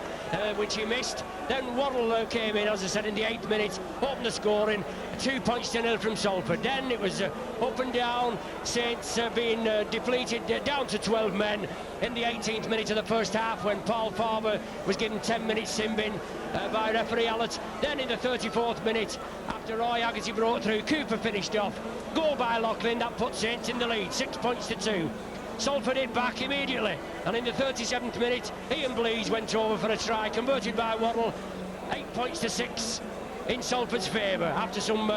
which he missed. Then Worrell came in, as I said, in the 8th minute, opened the scoring, 2 points to 0 from Salford. Then it was up and down, Saints being depleted down to 12 men in the 18th minute of the first half, when Paul Farber was given 10 minutes sin bin by referee Hallett. Then in the 34th minute, after Roy Haggerty brought through, Cooper finished off. Goal by Loughlin, that put Saints in the lead, 6 points to 2. Salford hit back immediately, and in the 37th minute, Ian Blease went over for a try, converted by Worrell. 8 points to 6 in Salford's favour after some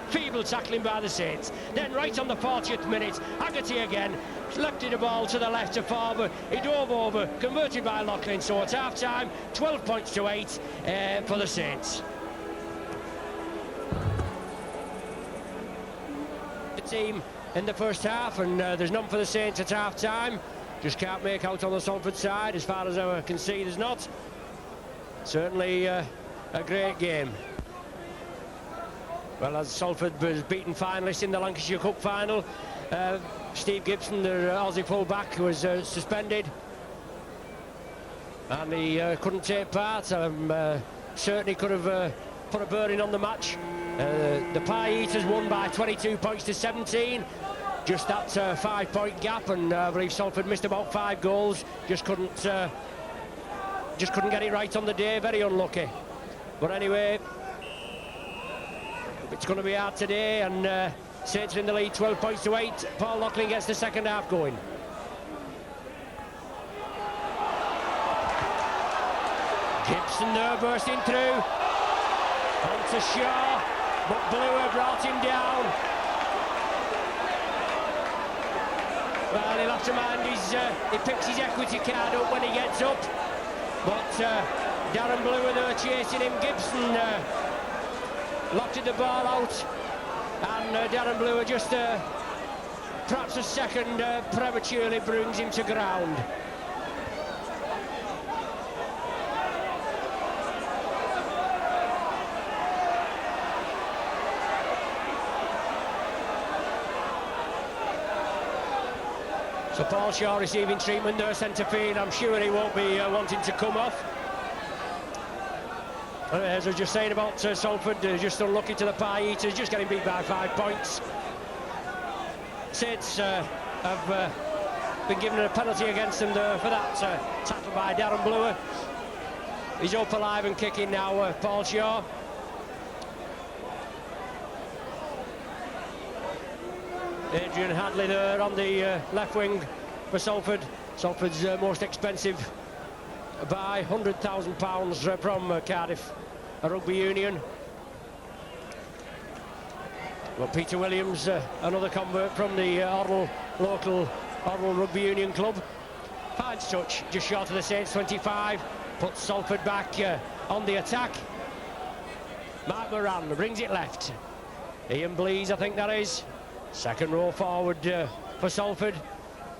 feeble tackling by the Saints. Then right on the 40th minute, Haggerty again lifted the ball to the left of Farber. He dove over, converted by Loughlin. So it's half-time, 12 points to 8 for the Saints. team in the first half, and there's none for the Saints at half-time. Just can't make out on the Salford side, as far as I can see, there's not. Certainly a great game. Well, as Salford was beaten finalists in the Lancashire Cup final, Steve Gibson, the Aussie full-back, was suspended, and he couldn't take part. Certainly could have put a burden on the match. The Pie Eaters won by 22 points to 17. Just that 5-point gap, and I believe Salford missed about 5 goals. Just couldn't get it right on the day. Very unlucky. But anyway, it's going to be hard today, and Saints are in the lead, 12 points to 8. Paul Loughlin gets the second half going. Gibson there bursting through. Onto Shaw, but Brewer brought him down. Well, he'll have to mind he picks his equity card up when he gets up. But Darren Brewer there chasing him. Gibson locked the ball out, and Darren Brewer just perhaps a second prematurely brings him to ground. So Paul Shaw receiving treatment there, centre field. I'm sure he won't be wanting to come off. As I was just saying about Salford, just unlucky to the Pie Eaters, just getting beat by 5 points. Saints have been given a penalty against them there for that tackle by Darren Brewer. He's up alive and kicking now, Paul Shaw. Adrian Hadley there on the left wing for Salford. Salford's most expensive buy, £100,000 from Cardiff Rugby Union. Well, Peter Williams, another convert from the local Orwell Rugby Union club. Finds touch, just short of the Saints 25, puts Salford back on the attack. Mark Moran brings it left. Ian Blease, I think that is. Second row forward for Salford,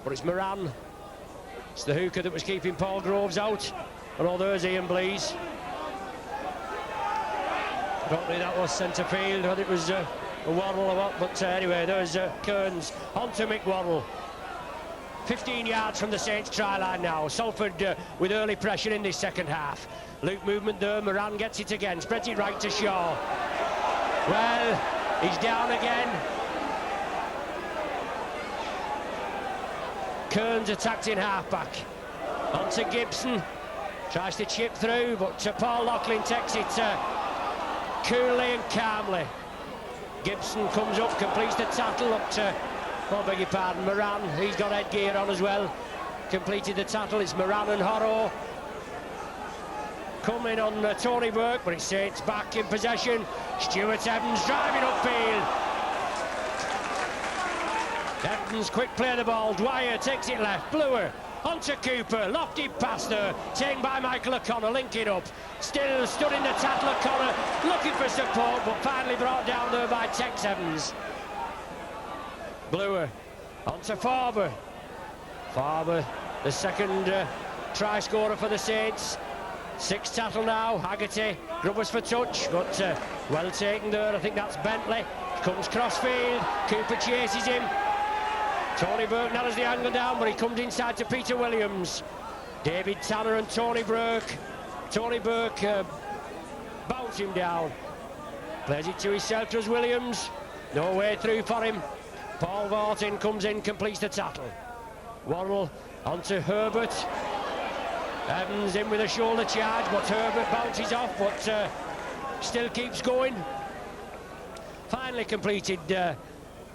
but it's Moran. It's the hooker that was keeping Paul Groves out. And oh, there's Ian Blease. I don't think that was centre field, whether it was a Worrell or what, but anyway, there's Kearns onto Mick Worrell. 15 yards from the Saints try line now. Salford with early pressure in this second half. Loop movement there, Moran gets it again, spreads it right to Shaw. Well, he's down again. Kearns attacked in half-back. Onto Gibson. Tries to chip through, but Paul Loughlin takes it coolly and calmly. Gibson comes up, completes the tackle up to, oh, beg your pardon, Moran. He's got headgear on as well. Completed the tackle. It's Moran and Horrow. Coming on Tony Burke, but it's back in possession. Stuart Evans driving upfield. Evans, quick play of the ball. Dwyer takes it left. Brewer onto Cooper. Lofty pass there. Taken by Michael O'Connor. Linking up. Still stood in the tackle. O'Connor looking for support, but finally brought down there by Tex Evans. Brewer onto Farber. Farber, the second try scorer for the Saints. 6 tackle now. Haggerty. Grubbers for touch, but well taken there. I think that's Bentley. Comes crossfield. Cooper chases him. Tony Burke narrows the angle down, but he comes inside to Peter Williams. David Tanner and Tony Burke. Tony Burke bounce him down. Plays it to his centre as Williams. No way through for him. Paul Vortin comes in, completes the tackle. Worrell onto Herbert. Evans in with a shoulder charge, but Herbert bounces off, but still keeps going. Finally completed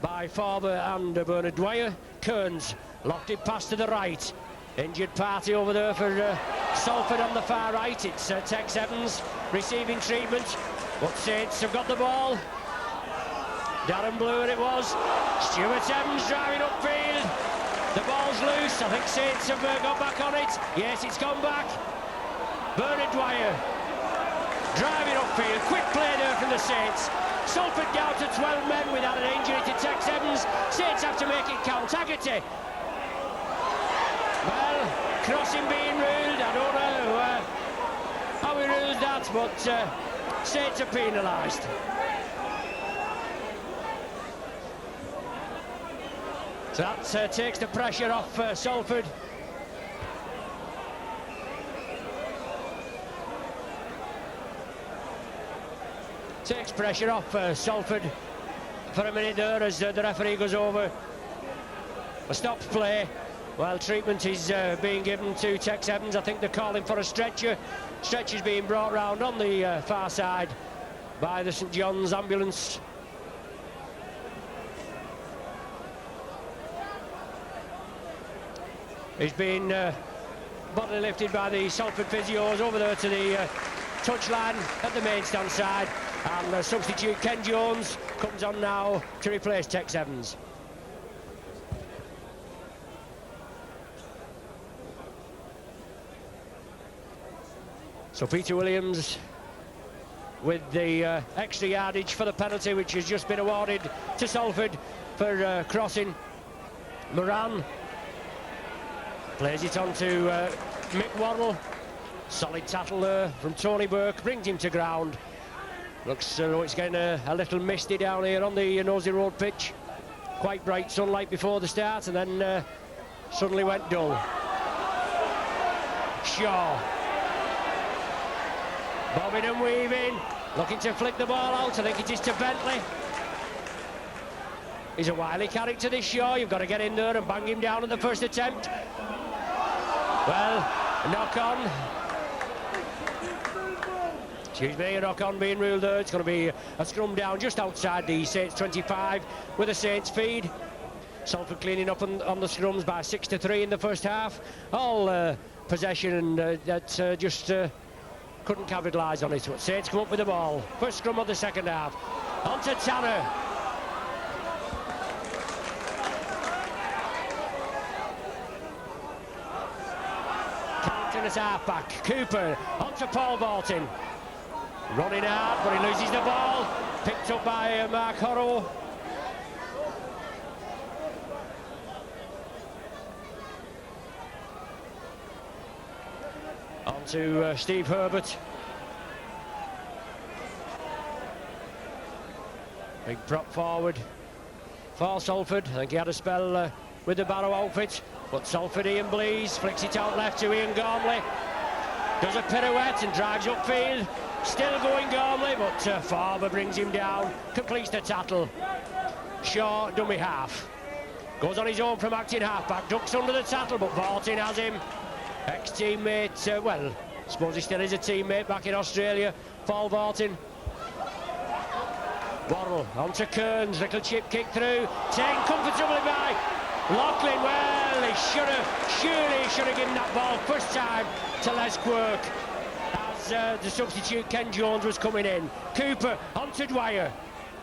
by Farber and Bernard Dwyer. Kearns locked it past to the right. Injured party over there for Salford on the far right. It's Tex Evans receiving treatment, but Saints have got the ball. Darren Brewer it was. Stuart Evans driving upfield. The ball's loose. I think Saints have got back on it. Yes, it's gone back. Bernard Dwyer driving upfield. Quick play there from the Saints. Salford down to 12 men without an injury to Tex Evans. Saints have to make it count. Haggerty. Well, crossing being ruled. I don't know how he ruled that, but Saints are penalised. So that takes the pressure off Salford. Takes pressure off Salford for a minute there as the referee goes over. A stopped play while treatment is being given to Tex Evans. I think they're calling for a stretcher. Stretcher's being brought round on the far side by the St John's ambulance. He's been bodily lifted by the Salford physios over there to the touchline at the main stand side, and the substitute Ken Jones comes on now to replace Tex Evans. So Peter Williams with the extra yardage for the penalty, which has just been awarded to Salford for crossing. Moran plays it on to Mick Worrell. Solid tackle there from Tony Burke, brings him to ground. Looks it's getting a little misty down here on the Nosey Road pitch. Quite bright sunlight before the start, and then suddenly went dull. Shaw. Bobbing and weaving, looking to flick the ball out. I think it is to Bentley. He's a wily character, this Shaw. You've got to get in there and bang him down at the first attempt. Well, knock on. Excuse me, a knock on being ruled there. It's going to be a scrum down just outside the Saints 25 with a Saints feed. Salford cleaning up on the scrums by 6-3 in the first half. All possession and that just couldn't capitalise on it. But Saints come up with the ball. First scrum of the second half. On to Tanner. As half-back, Cooper onto Paul Vaultin, running hard, but he loses the ball, picked up by Mark Horrow. On to Steve Herbert. Big prop forward for Salford. I think he had a spell with the Barrow outfit. But Salford, Ian Blease flicks it out left to Ian Gormley. Does a pirouette and drives upfield. Still going Gormley, but Farber brings him down. Completes the tackle. Shaw, dummy half. Goes on his own from acting half-back. Ducks under the tackle, but Vaultin has him. Ex-teammate, well, I suppose he still is a teammate back in Australia. Paul Vaultin. Worrell on to Kearns. Little chip kick through. Taken comfortably by Loughlin. Well, he surely should have given that ball first time to Les Quirk as the substitute Ken Jones was coming in. Cooper onto Dwyer,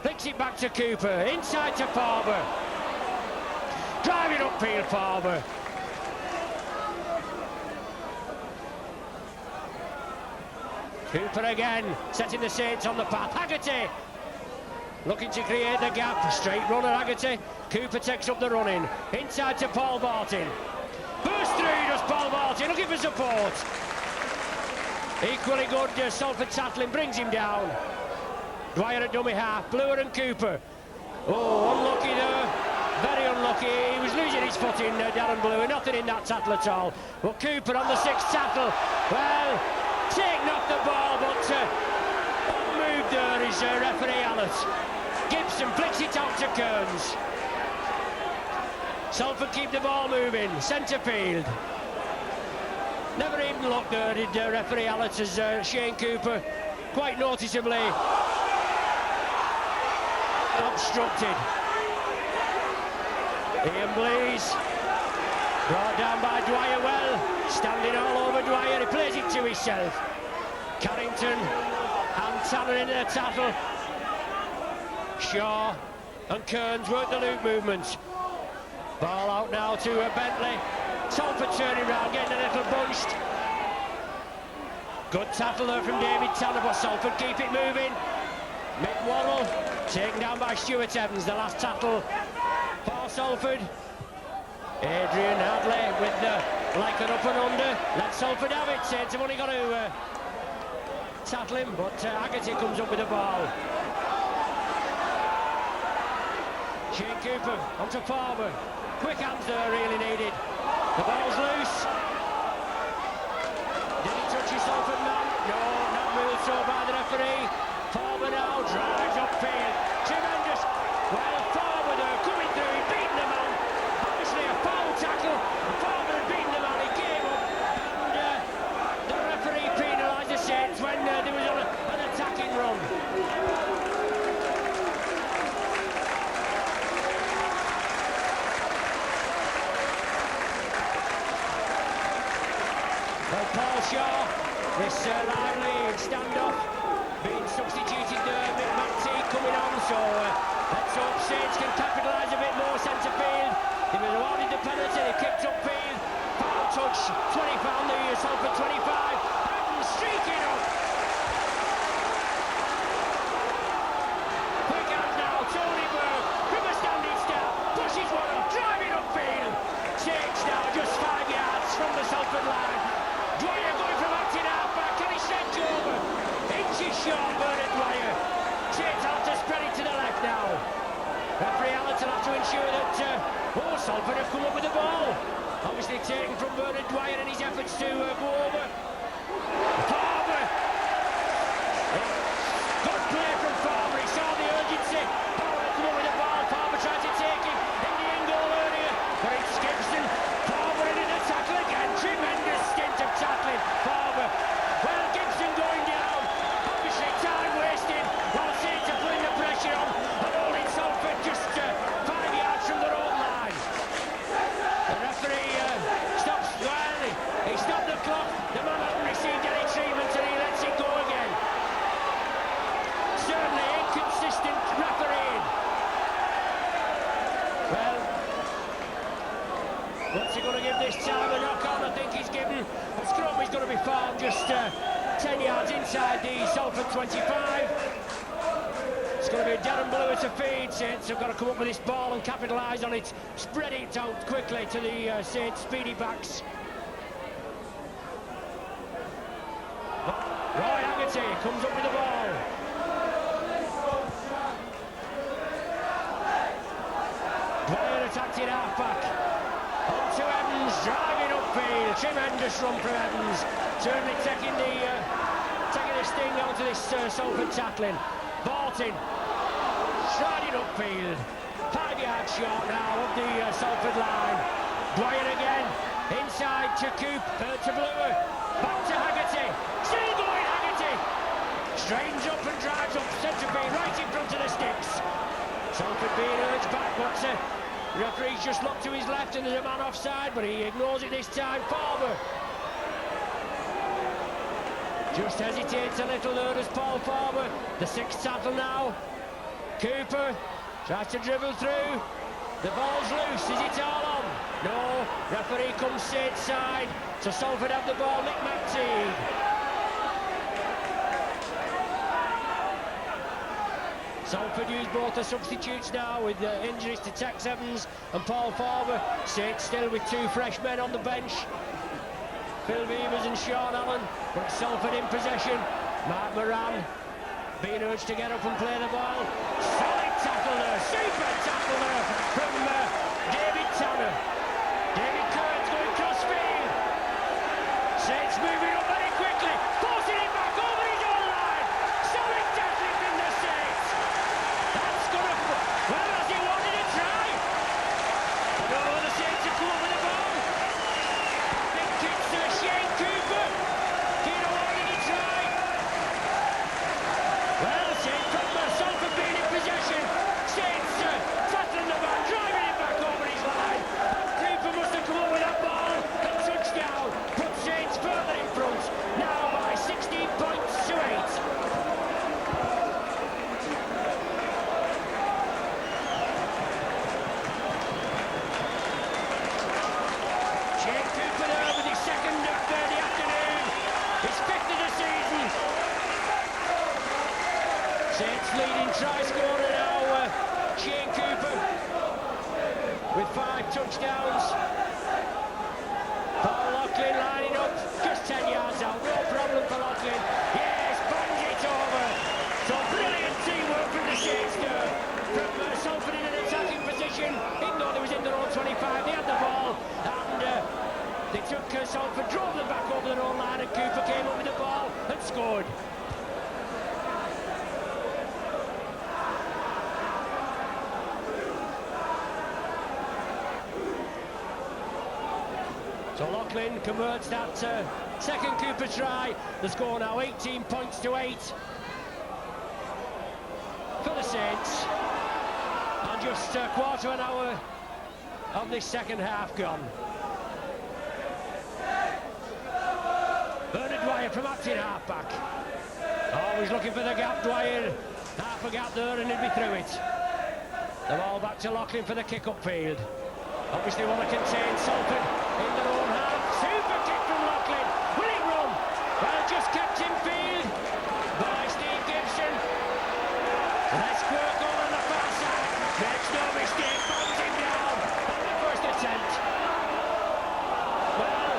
flicks it back to Cooper, inside to Farber, driving upfield Farber. Cooper again, setting the Saints on the path. Haggerty looking to create the gap. Straight runner Haggerty. Cooper takes up the running. Inside to Paul Vaultin. Burst through does Paul Vaultin, looking for support. Equally good Salford tackling, brings him down. Dwyer at dummy half, Bluer and Cooper. Oh, unlucky there. Very unlucky. He was losing his footing, Darren Bluer. Nothing in that tackle at all. But Cooper on the sixth tackle. Well, taken off the ball, but unmoved there is referee Allen. Gibson flicks it out to Kearns. Salford keep the ball moving, centre field. Never even looked there, did referee Allett, as Shane Cooper quite noticeably obstructed. Ian Blease brought down by Dwyer, well, standing all over Dwyer, he plays it to himself. Carrington and Tanner in the tackle. Shaw and Kearns work the loop movement. Ball out now to Bentley. Salford turning round, getting a little bunched. Good tackle there from David Tanner, but Salford keep it moving. Mick Worrell Taken down by Stuart Evans, the last tackle for Salford. Adrian Hadley with like an up and under. Let Salford have it. Saints have only got to tackle him, but Haggerty comes up with the ball. Shane Cooper onto Farmer. Quick hands there, really needed. The ball's loose. Did he touch his Salford man? No, not ruled so by the referee. Farmer now drives upfield. Tremendous. Well, Farmer there coming through, he beaten the man. Obviously a foul tackle. Farmer had beaten the man, he came up. And the referee penalised the Saints when there was an attacking run. Well, Paul Shaw, this lively standoff, being substituted there, Mick Maxey coming on, so let's hope Saints can capitalise a bit more centre field. They were awarded the penalty, they kicked upfield, foul touch, 20 foul, the Salford 25, and streaking up. Quick hands now, Tony Burke, from a standing start, pushes one up, driving upfield. Saints now just 5 yards from the Salford line. Dwyer going from acting half-back, can he stretch over? Inches short, Bernard Dwyer. Saints have to spread it to the left now. Referee Allen will have to ensure that Salford have come up with the ball. Obviously taken from Bernard Dwyer in his efforts to go over. Farmer. Good play from Farmer, he saw the urgency. Farmer come up with the ball, Farmer tried to take him in the end goal earlier, but it's Gibson. Farmer in the tackle again, tremendous stint of tackling. Farmer. Well, Gibson going down. Obviously time wasted while Saints are putting the pressure on and holding Salford just 5 yards from their own line. The referee stops. Well, he stopped the clock. The man hasn't received any treatment and he lets it go again. Certainly inconsistent refereeing. Well, what's he going to give this time? A knock on, I think he's given. Scrum is going to be fouled just 10 yards inside the Salford 25. It's going to be Darren Blue to feed. Saints have got to come up with this ball and capitalise on it. Spread it out quickly to the Saints speedy backs. Roy Haggerty comes up with the ball. Dwyer attacked it half-back. On to Evans, driving upfield. Tremendous run from Evans. Certainly taking the sting onto this Salford tackling. Bolton, striding upfield. 5 yards short now of the Salford line. Dwyer again. Inside to Coop, to Blower. Back to Haggerty. Still going Haggerty. Straightens up and drives up centre field, right in front of the sticks. Salford being urged back, but the referee's just looked to his left and there's a man offside, but he ignores it this time. Farmer just hesitates a little there as Paul Farmer. The sixth tackle now. Cooper tries to dribble through. The ball's loose. Is it all on? No. Referee comes Saints side. So Salford have the ball. Mick Maxey. Salford use both the substitutes now with injuries to Tex Evans and Paul Farmer. Saints still with two fresh men on the bench. Phil Beavers and Sean Allen, but Salford in possession. Mark Moran being urged to get up and play the ball. Solid tackle there, super tackle there from David Tanner. David Kearns going cross field. Saints moving up very quickly, forcing it back over his own line. Solid tackling from the Saints. That's gonna, well, has he wanted to try? I don't know the Saints have come up with the ball. Shane Cooper. Kino wanted to try. Well, Shane Cooper, Salford being in possession. Saints tackling the man, driving it back over his line. Cooper must have come up with that ball. The touchdown put Saints further in front. Now by 16 points to 8. Shane Cooper there with his second of the afternoon. His fifth of the season. Saints leading try scorer now. Shane Cooper with 5 touchdowns. Paul Loughlin lining up just 10 yards out. No problem for Loughlin. Yes, bongs it over. So brilliant teamwork from the Saints there. From Salford in an attacking position, even though they was in their own 25, they had the ball, and they took Salford, drove them back over their own line, and Cooper came up with the ball and scored. So Loughlin converts that second Cooper try. The score now 18 points to 8 for the Saints. And just a quarter of an hour of this second half gone. Bernard Dwyer from acting half-back. Always looking for the gap, Dwyer. Half a gap there and he'll be through it. The ball back to Loughlin for the kick-up field. Obviously want to contain Salford in their own half. Super kick from Loughlin. Will it run? Well, just kept in field by Steve Gibson. Let's work over on the far side. Makes no mistake, bounds him down on the first attempt. Well,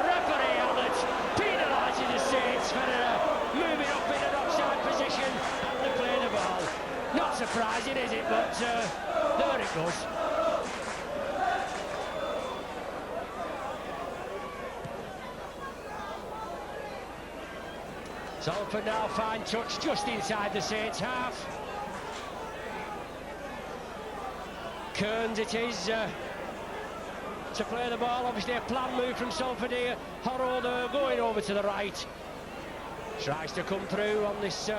referee Helens penalises the Saints for moving up in an offside position and to play the ball. Not surprising, is it? But there it goes. Salford now fine touch just inside the Saints half. Kearns it is to play the ball. Obviously a planned move from Salford here. Horrell going over to the right. Tries to come through on this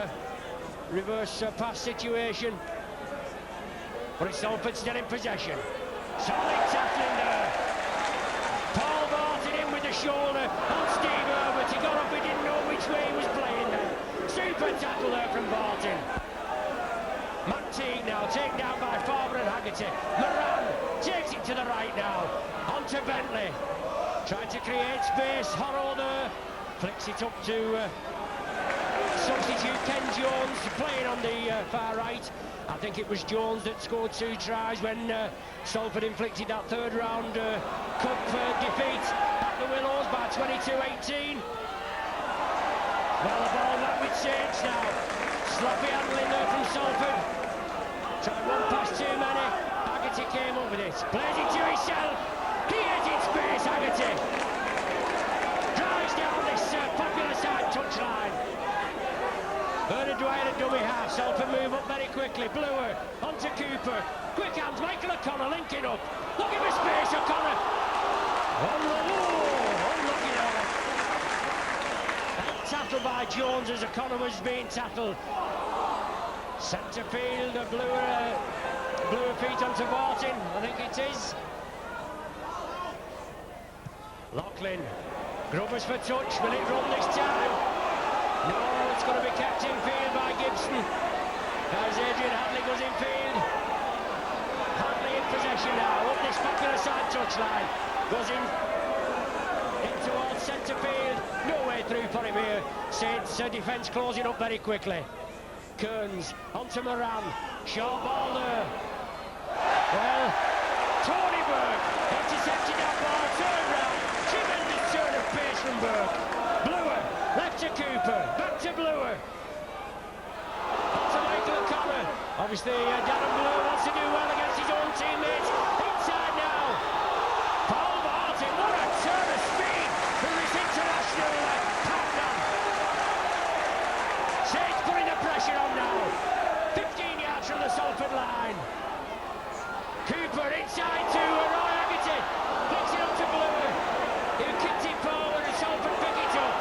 reverse pass situation. But it's Salford still in possession. Solid tackling there. Paul Barton in with the shoulder on Steve Herbert. He got up, he didn't know which way he was playing then. Super tackle there from Barton. McTeague now taken down by Farber and Haggerty. Moran takes it to the right now. On to Bentley. Trying to create space. Horrell there. Flicks it up to substitute Ken Jones playing on the far right. I think it was Jones that scored 2 tries when Salford inflicted that third round cup defeat at the Willows by 22-18. Well, the ball back with Saints now. Sloppy handling there from Salford. Tried one pass too many. Haggerty came up with it. Plays it to himself. He is in space, Haggerty. Drives down this popular side touchline. Bernard Dwyer and dummy half. Salford move up very quickly. Bluer onto Cooper. Quick hands. Michael O'Connor linking up. Looking for space. O'Connor. Unlucky there. Tackled by Jones as O'Connor was being tackled. Centre field. Bluer feet onto Barton. I think it is. Loughlin. Grubbers for touch. Will it run this time? No, it's going to be kept in field by Gibson. As Adrian Hadley goes in field. Hadley in possession now. Up this popular side touchline. Goes in towards centre field. No way through for him here. Saints defence closing up very quickly. Kearns onto Moran. Short ball there. Well, Tony Burke intercepted that ball. Turn round. Tremendous turn of pace from Burke. Bluer. Left to Cooper, back to Bluer. On to Michael O'Connor. Obviously, Darren Bluer wants to do well against his own teammates. Inside now. Paul Barton, what a turn of speed from this international partner. Saints putting the pressure on now. 15 yards from the Salford line. Cooper inside to Roy Haggerty. Flicks it up to Bluer, who kicked it forward and Salford pick it up.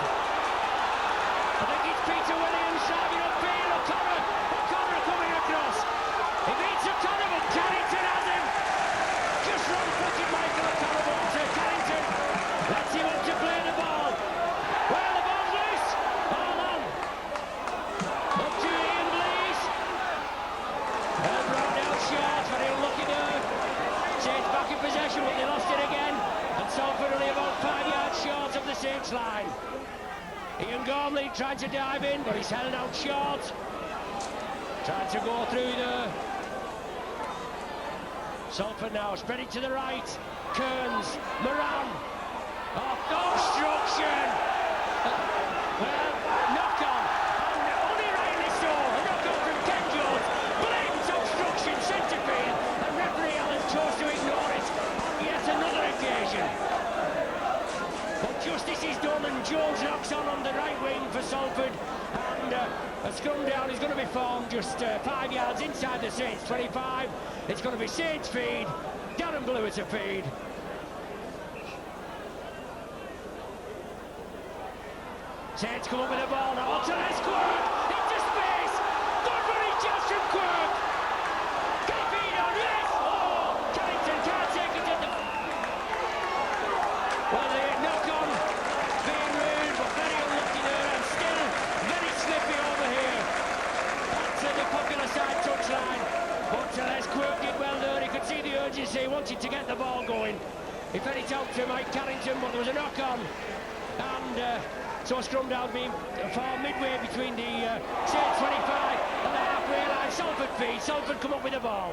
I think it's Peter Williams driving upfield. O'Connor coming across. He beats O'Connor, but Carrington has him. Just wrong-footed Michael O'Connor up to Carrington. Lets him up to play the ball. Well, the ball's loose. Hold on. Up to Ian Blease. Well, brought down short, very unlucky there. Saints back in possession, but they lost it again. And Salford only about 5 yards short of the Saints line. Ian Gormley trying to dive in, but he's held out short. Trying to go through the Salford now spreading to the right. Kearns, Moran. Obstruction. Well, knock on. And only rightly so. A knock on from Ken Jones. Blatant obstruction, centre field. And referee Helens chose to ignore it on yet another occasion. But justice is done, and Jones knocks on the right wing for Salford. And a scrum down is going to be formed just 5 yards inside the Saints 25. It's going to be Saints feed. Darren Blue is a feed. Saints come up with the ball now. Otter's Quirk into space. Good running chance from Quirk. Can he feed on? Yes! Oh! Carrington can't take it in the... Well, the knock-on being rude, but very unlucky there, and still very slippy over here at the popular side touchline. But Les Quirk did well there. He could see the urgency. He wanted to get the ball going. He fed it out to Mike Carrington, but there was a knock-on. And so a scrum down being formed midway between the Saints 25 and the halfway line. Salford feed. Salford come up with the ball.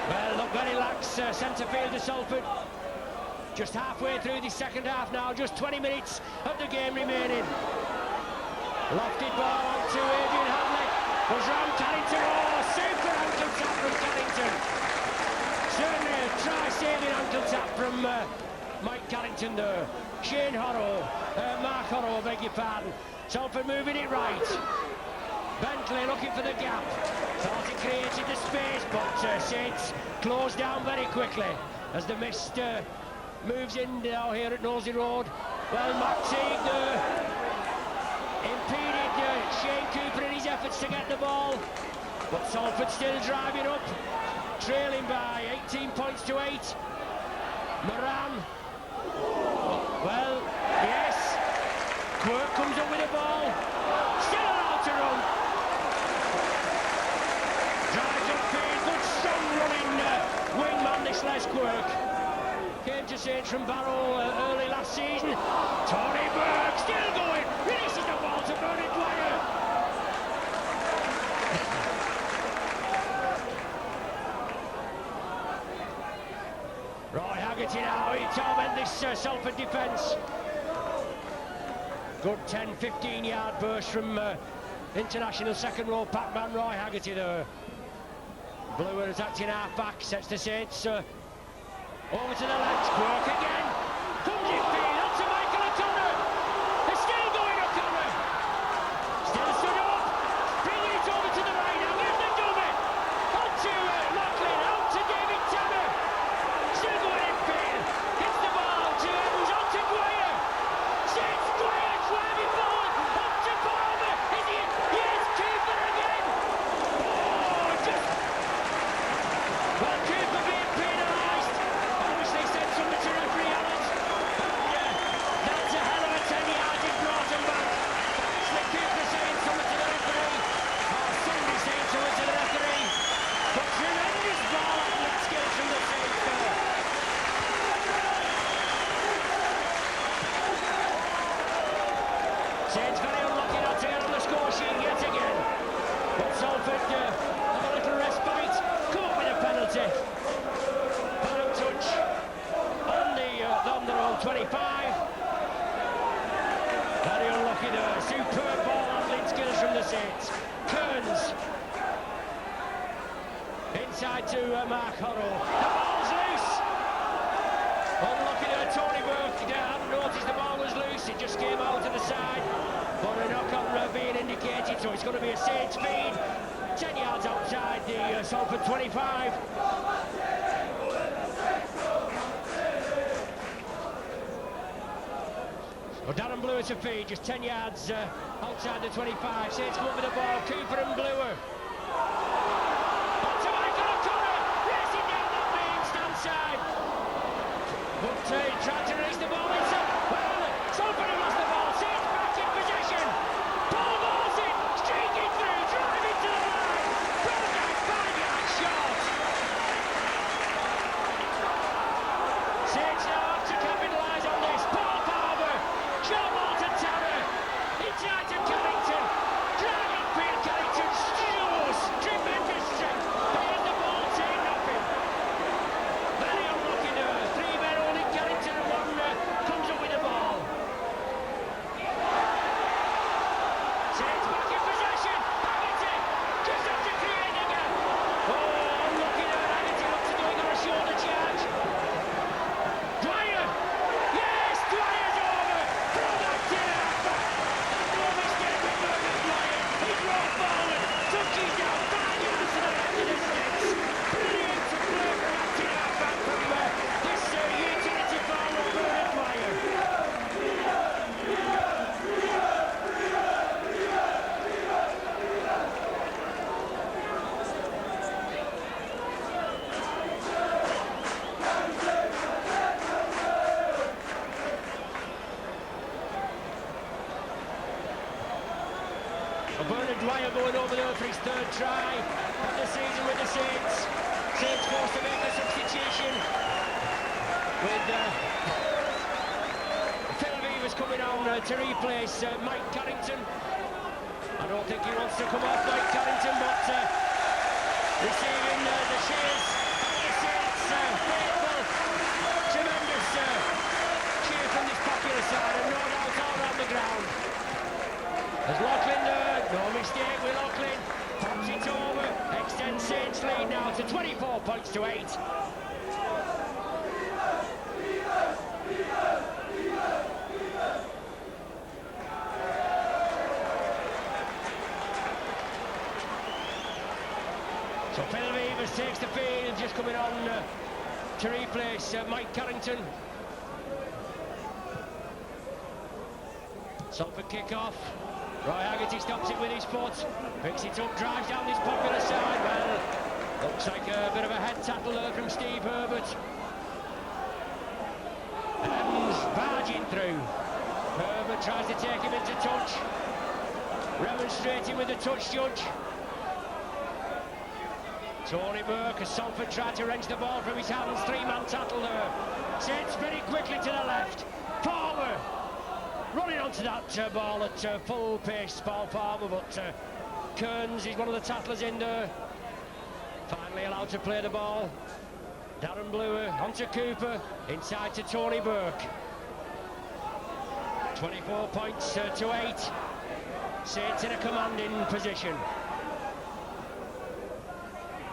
Well, look, very lax centre field to Salford. Just halfway through the second half now. Just 20 minutes of the game remaining. Lofted ball on to Adrian Hadley. Goes round Carrington. Oh, super ankle tap from Carrington. Certainly try saving ankle tap from Mike Carrington there. Shane Horrow, Mark Horrow, beg your pardon. Salford moving it right. Bentley looking for the gap. Thought he created the space, but Saints closed down very quickly as the mist moves in now here at Nosey Road. Well, Matt Teague impeded Shane Cooper in his efforts to get the ball, but Salford still driving up. Trailing by 18 points to 8. Moran. Well, yes. Quirk comes up with the ball. Still allowed to run. Drives upfield. Good strong running wingman, this Les Quirk. Came to Saints from Barrow early last season. Tony Burke still going. Releases the ball to Bernard Dwyer. Roy Haggerty now, he torment this Salford defence. Good 10-15 yard burst from international second row packman Roy Haggerty there. Bluer is acting half back, sets the Saints over to the left. Quirk again, comes in field, up to Michael O'Connor. They're still going O'Connor. Still stood up, bringing it over to the right now. Here's the dummy. On to Lachlan, out to David Tanner. Still going in field, hits the ball to Evans, on to Dwyer. Saints Dwyer driving forward, up to Palmer. Is he in? Yes, Cooper again. Oh, just... Well, Cooper being penalised. Obviously sent something to referee Helens. That's a hell of a 10 yards in Broughton back. Slick Cooper saying something to the referee. Or somebody saying something to the referee. But tremendous ball athletic skills from the Saints there. Saints very unlucky not to get on the score sheet yet again. But Salford have a little respite. Come up with a penalty. Bottom touch on their own 25. Very unlucky there. Superb ball handling skills from the Saints. Kearns. Inside to Mark Horrow. The ball's loose. Unlucky there, Tony Burke. Hadn't noticed the ball was loose. It just came out to the side. But a knock-on being indicated, so it's going to be a Saints feed. 10 yards outside the Salford 25. Well, Darren Blue is a feed, just 10 yards outside the 25. Saints come up with the ball. Cooper and Bluer. On to Michael O'Connor, racing down that main stand side. But he tried to release the ball inside. Well, Salford have lost the ball. Saints back in possession. Paul balls it, streaking through, driving to the line. Broke out 5 yards short. Saints now have to capitalise on this. Paul Palmer, John Walton Terror, inside to Carrington. Driving field, Carrington, still going over there for his third try of the season with the Saints. Saints forced to make a substitution with Phil Beavers coming on to replace Mike Carrington. I don't think he wants to come off Mike Carrington, but receiving the cheers of the Saints faithful. Tremendous cheer from this popular side, and no doubt all around the ground. As Loughlin there, no mistake with Loughlin, pops it over, extends Saints lead now to 24 points to 8. So Phil Beavers takes the field, just coming on to replace Mike Carrington. Salford kick-off. Roy Haggerty stops it with his foot, picks it up, drives down this popular side. Well, looks like a bit of a head tackle there from Steve Herbert. Helens barging through. Herbert tries to take him into touch. Remonstrating with the touch judge. Tony Burke, as Salford tried to wrench the ball from his hands. Three-man tackle there. Saints very quickly to the left. Palmer running onto that ball at full pace, Paul Palmer, but Kearns is one of the tattlers in there. Finally allowed to play the ball. Darren Blewer onto Cooper, inside to Tony Burke. 24 points to 8. Saints in a commanding position.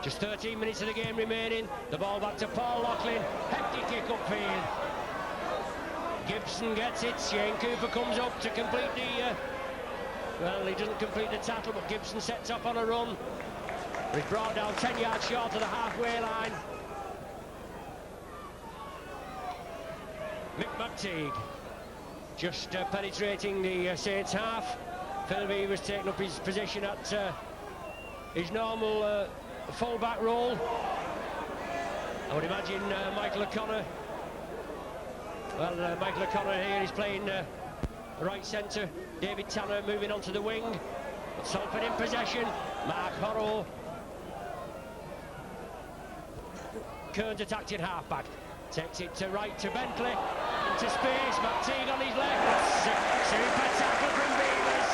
Just 13 minutes of the game remaining. The ball back to Paul Loughlin. Hefty kick upfield. Gibson gets it. Shane Cooper comes up to complete the... well, he doesn't complete the tackle, but Gibson sets off on a run. He's brought down 10 yards short of the halfway line. Mick McTeague just penetrating the Saints half. Phil Beavers taking up his position at his normal full-back role. I would imagine Michael O'Connor. Well, Michael O'Connor here is playing right centre. David Tanner moving onto the wing. But Salford in possession. Mark Horrow. Kearns attacked in half-back. Takes it to right to Bentley. Into space. McTeague on his left. Super tackle from Beavers.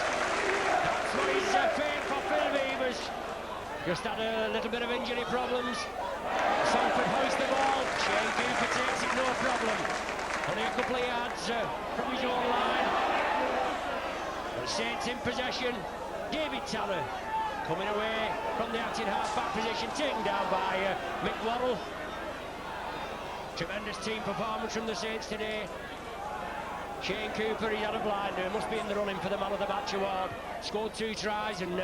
That's what he's paid for Phil Beavers. Just had a little bit of injury problems. Salford hoist the ball. Shane Cooper takes it, no problem. Only a couple of yards from his own line. But Saints in possession. David Tanner coming away from the acting half-back position, taken down by Mick Worrell. Tremendous team performance from the Saints today. Shane Cooper, he had a blinder, must be in the running for the man of the match award. Scored 2 tries and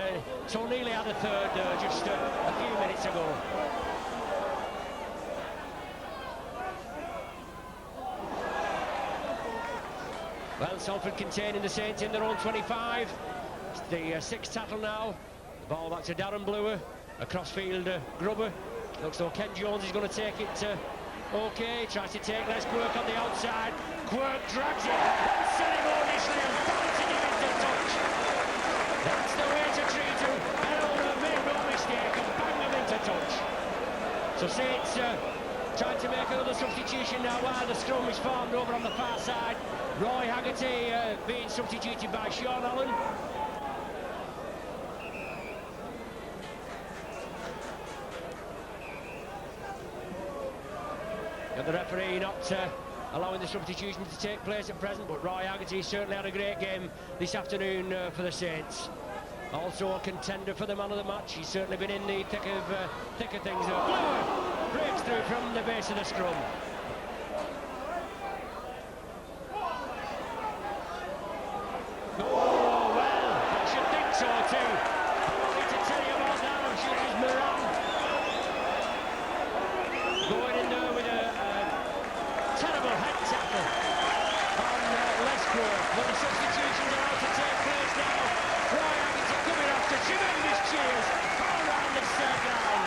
so nearly had a third just a few minutes ago. Well, Salford containing the Saints in their own 25. It's the 6th tackle now. The ball back to Darren Blewer. A crossfield grubber. Looks though Ken Jones is going to take it okay. Tries to take Les Quirk on the outside. Quirk drags it unceremoniously and bounces him into touch. That's the way to treat him. Elder made no mistake and bang him into touch. So Saints trying to make another substitution now while the scrum is formed over on the far side. Roy Haggerty being substituted by Sean Allen. And the referee not allowing the substitution to take place at present, but Roy Haggerty certainly had a great game this afternoon for the Saints. Also a contender for the man of the match. He's certainly been in the thick of things. Blower breaks through from the base of the scrum. Oh, well, I should think so too. I wanted to tell you about that. I'm sure it was Moran going in there with a terrible head tackle on Les Quirk. But the substitutions are out to take place now. Roy Haggerty coming after tremendous cheers all around this ground.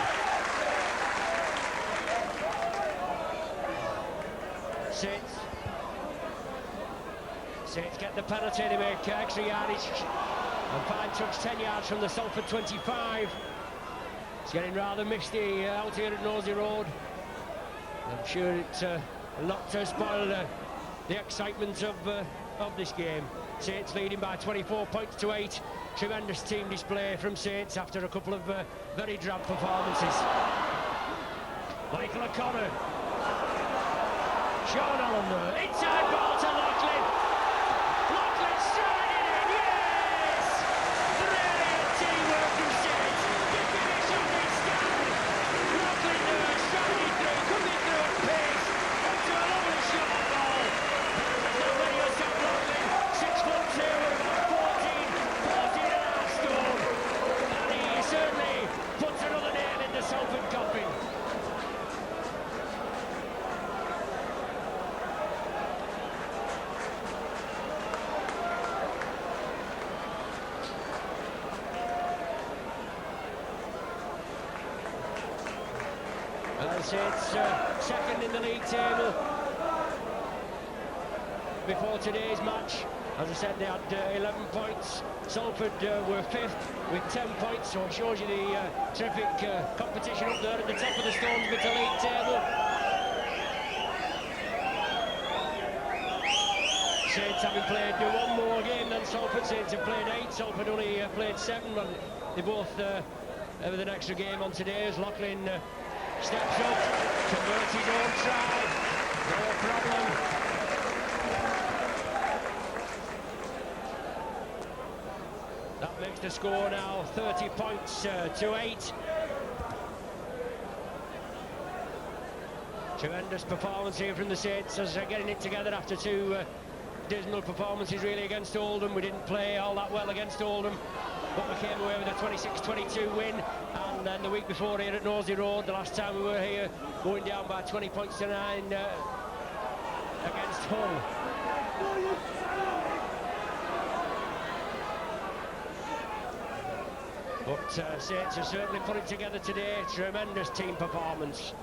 Saints get the penalty, they make extra yardage And fine touch 10 yards from the Salford 25. It's getting rather misty out here at Nosey Road. I'm sure it will not spoil the excitement of this game. Saints leading by 24 points to 8. Tremendous team display from Saints after a couple of very drab performances. Michael O'Connor. Sean Allen there. Inside ball to Lachlan. Lachlan straight in. Yes! Brilliant teamwork from Saints. Definition is stand. Lachlan there, striding through, coming through at pace. Up to a lovely shot ball. There's no radio stop Lachlan. 6'2", about 14 and a half stone. And he certainly puts another nail in the Salford coffin. It's second in the league table before today's match. As I said, they had 11 points. Salford were fifth with 10 points, so it shows you the terrific competition up there at the top of the Stones Bitter league table. Saints having played one more game than Salford. Saints have played 8. Salford only played 7. But they both with an extra game on today as Lachlan steps up, converts his own try, no problem. That makes the score now 30 points to 8. Tremendous performance here from the Saints as they're getting it together after 2 dismal performances really against Oldham. We didn't play all that well against Oldham, but we came away with a 26-22 win. And then the week before here at Nosey Road, the last time we were here, going down by 20 points to 9 against Hull. But Saints have certainly put it together today. Tremendous team performance.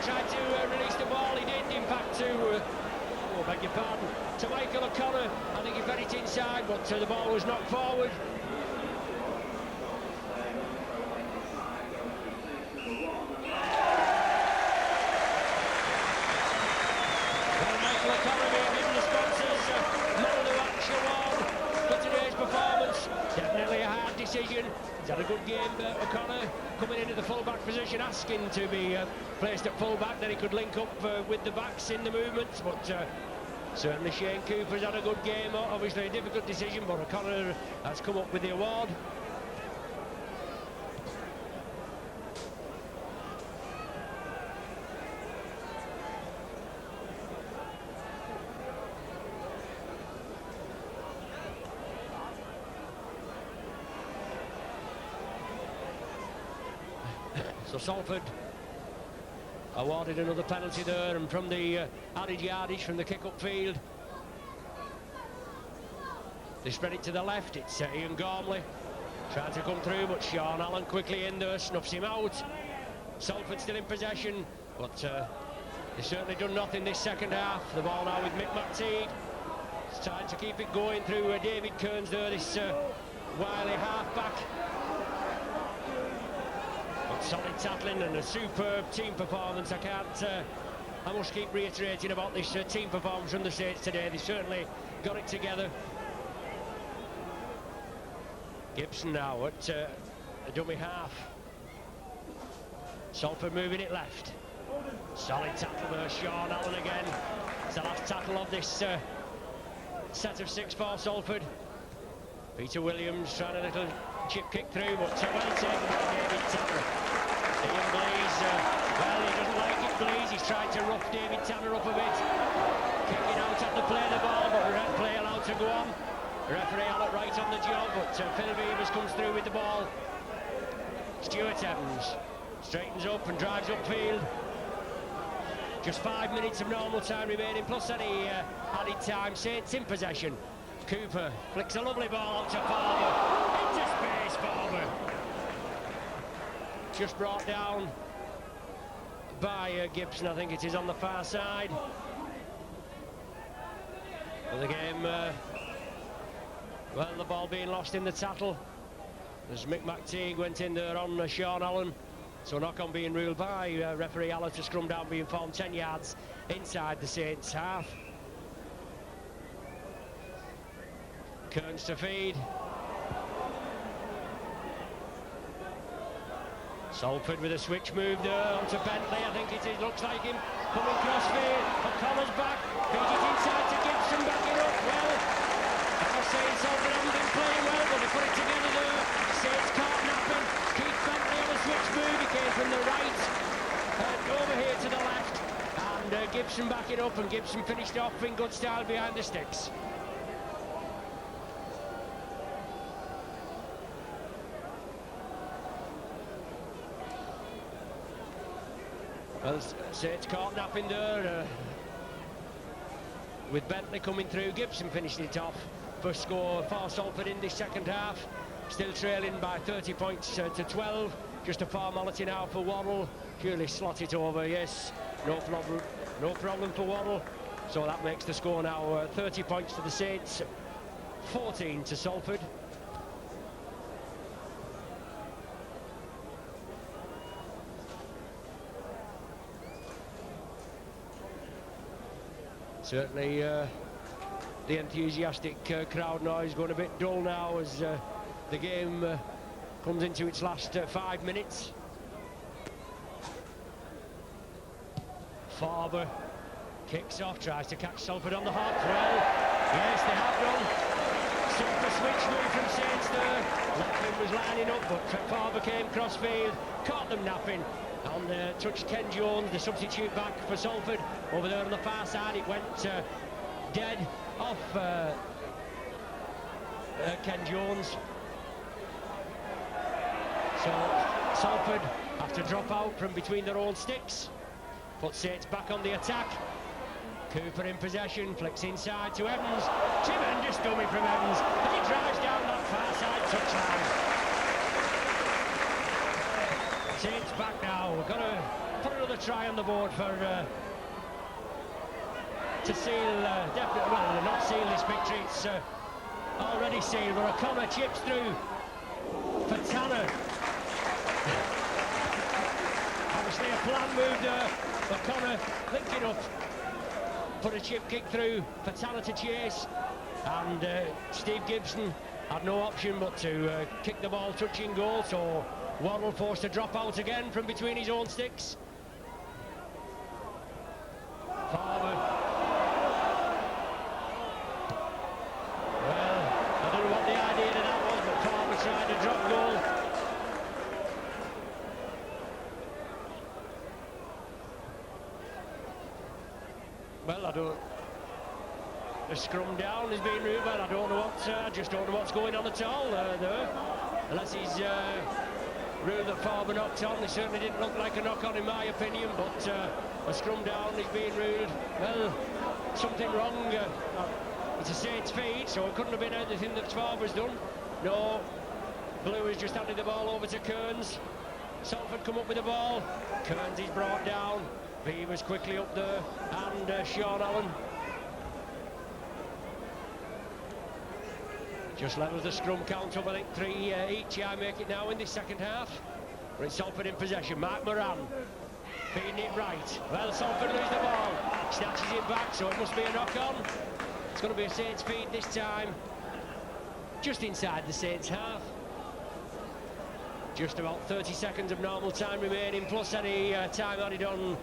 Tried to release the ball, he did, in fact, beg your pardon, to Michael O'Connor. I think he fed it inside, but the ball was knocked forward. Well, Michael O'Connor being given the sponsors Man of the Match award for today's performance. Definitely a hard decision. He's had a good game, O'Connor, coming into the full-back position, asking to be placed at full-back, then he could link up with the backs in the movements, but certainly Shane Cooper's had a good game. Obviously a difficult decision, but O'Connor has come up with the award. So Salford awarded another penalty there, and from the added yardage from the kick-up field, they spread it to the left. It's Ian Gormley trying to come through, but Sean Allen quickly in there, snuffs him out. Salford still in possession, but they've certainly done nothing this second half. The ball now with Mick McTeague. It's time to keep it going through David Kearns there, this wily half-back. Solid tackling and a superb team performance. I must keep reiterating about this team performance from the Saints today. They certainly got it together. Gibson now at a dummy half. Salford moving it left. Solid tackle there, Sean Allen again. It's the last tackle of this set of 6 for Salford. Peter Williams trying a little chip kick through, but well taken by David Tanner. Ian Blease, well, he doesn't like it, Blease. He's trying to rough David Tanner up a bit. Kicking out at the play the ball, but play allowed to go on. The referee had it right on the job, but Phil Beavers comes through with the ball. Stuart Evans Straightens up and drives upfield. Just 5 minutes of normal time remaining, plus any added time. Saints in possession. Cooper flicks a lovely ball out to Farber. Into space, Farber. Just brought down by Gibson, I think it is, on the far side. Well, the game, well, the ball being lost in the tattle as Mick McTeague went in there on Sean Allen. So knock-on being ruled by referee Allen to scrum down, being formed 10 yards inside the Saints half. Kearns to feed. Salford with a switch move there onto Bentley, I think it is, looks like him. Coming crossfield, O'Connor's back, feeds it inside to Gibson, backing up. Well, as I say, Salford haven't been playing well, but they put it together there. Saints caught napping. Keith Bentley on a switch move, he came from the right, over here to the left, and Gibson backing up, and Gibson finished off in good style behind the sticks. Well, Saints caught napping there, with Bentley coming through. Gibson finishing it off. First score for Salford in this second half. Still trailing by 30 points to 12. Just a formality now for Waddle. Purely slot it over, yes. No problem for Waddle. So that makes the score now 30 points to the Saints, 14 to Salford. Certainly the enthusiastic crowd noise going a bit dull now as the game comes into its last 5 minutes. Farber kicks off, tries to catch Salford on the hop. Well, yes, they have done. Super switch move from Saints there. Laughlin was lining up, but Farber came crossfield, caught them napping, and touched Ken Jones, the substitute back for Salford. Over there on the far side, it went dead off Ken Jones. So Salford have to drop out from between their own sticks. Put Saints back on the attack. Cooper in possession, flicks inside to Evans. Tremendous dummy from Evans, and he drives down that far side touchline. Saints back now. We're going to put another try on the board for to seal, definitely, well, not seal this victory. It's already sealed, but O'Connor chips through for Tanner. Obviously a planned move there. O'Connor linking up, put a chip kick through for Tanner to chase, and Steve Gibson had no option but to kick the ball touching goal, so Waddle forced to drop out again from between his own sticks. Farber. Well, I don't know what the idea of that was, but Farber tried a drop goal. Well, I don't. The scrum down is being ruled. Well, I don't know what. I just don't know what's going on at all there. Unless he's ruled that Farber knocked on. It certainly didn't look like a knock-on in my opinion, but a scrum down is being ruled. Well, something wrong. It's a Saints feed, so it couldn't have been anything that Farber's done. No, Blue has just handed the ball over to Kearns. Salford come up with the ball. Kearns is brought down. Beaver's quickly up there, and Sean Allen. Just levels the scrum count up, I think 3 each. I make it now in this second half. We're in Salford in possession. Mark Moran feeding it right. Well, Salford lose the ball. Snatches it back, so it must be a knock-on. It's going to be a Saints feed this time. Just inside the Saints half. Just about 30 seconds of normal time remaining, plus any time added on,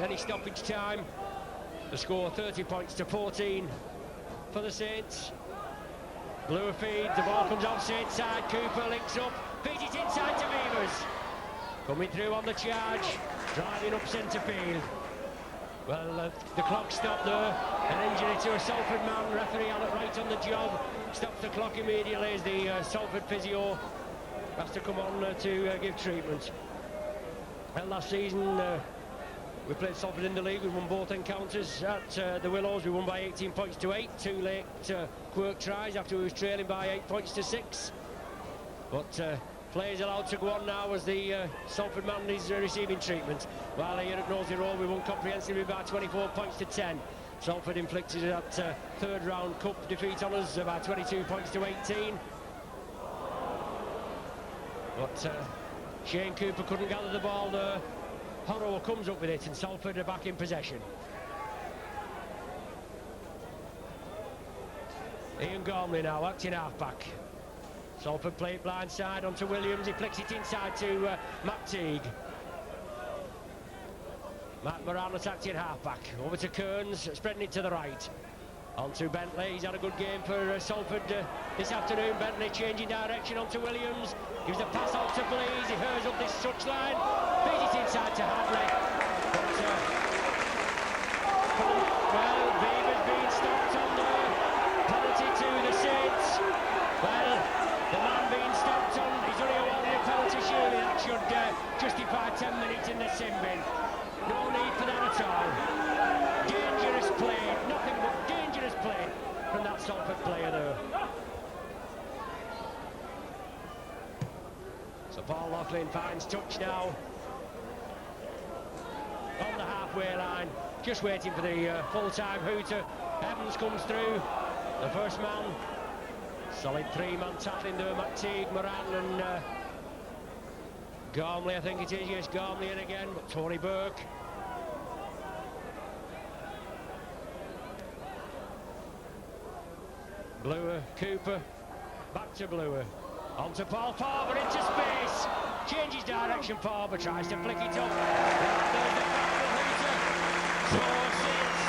any stoppage time. The score 30 points to 14 for the Saints. Blue feed, the ball comes off Saints side. Cooper links up, feeds it inside to Beavers. Coming through on the charge, driving up centre field. Well, the clock stopped there. An injury to a Salford man. Referee Allen right on the job. Stops the clock immediately as the Salford physio has to come on to give treatment. Well, last season we played Salford in the league. We won both encounters at the Willows. We won by 18 points to 8. 2 late Quirk tries after we was trailing by 8 points to 6. But players allowed to go on now as the Salford man is receiving treatment. While here at Nosey Road we won comprehensively by 24 points to 10. Salford inflicted that third round cup defeat on us by 22 points to 18. But Shane Cooper couldn't gather the ball there. Horrow comes up with it and Salford are back in possession. Ian Gormley now acting half-back. Salford play it blindside onto Williams. He flicks it inside to Matt Teague. Matt Moran attacking half-back. Over to Kearns, spreading it to the right. Onto Bentley. He's had a good game for Salford this afternoon. Bentley changing direction onto Williams. Gives the pass out to Blease. He hurls up this touchline. Feeds it inside to Hadley. Well, Beaver's been stopped on the penalty to the Saints. Well, the man being stopped on, he's only awarded a penalty. Surely that should justify 10 minutes in the sin bin. No need for that at all. Dangerous play, nothing but dangerous play from that Salford player there. So Paul Loughlin finds touch now on the halfway line, just waiting for the full-time hooter. Evans comes through, the first man. Solid three-man tackling there, McTeague, Moran and Gormley, I think it is. Yes, Gormley in again, but Tony Burke. Bluer, Cooper, back to Bluer. On to Paul Farber into space. Changes direction, Farber tries to flick it up. There's the final hooter. So Saints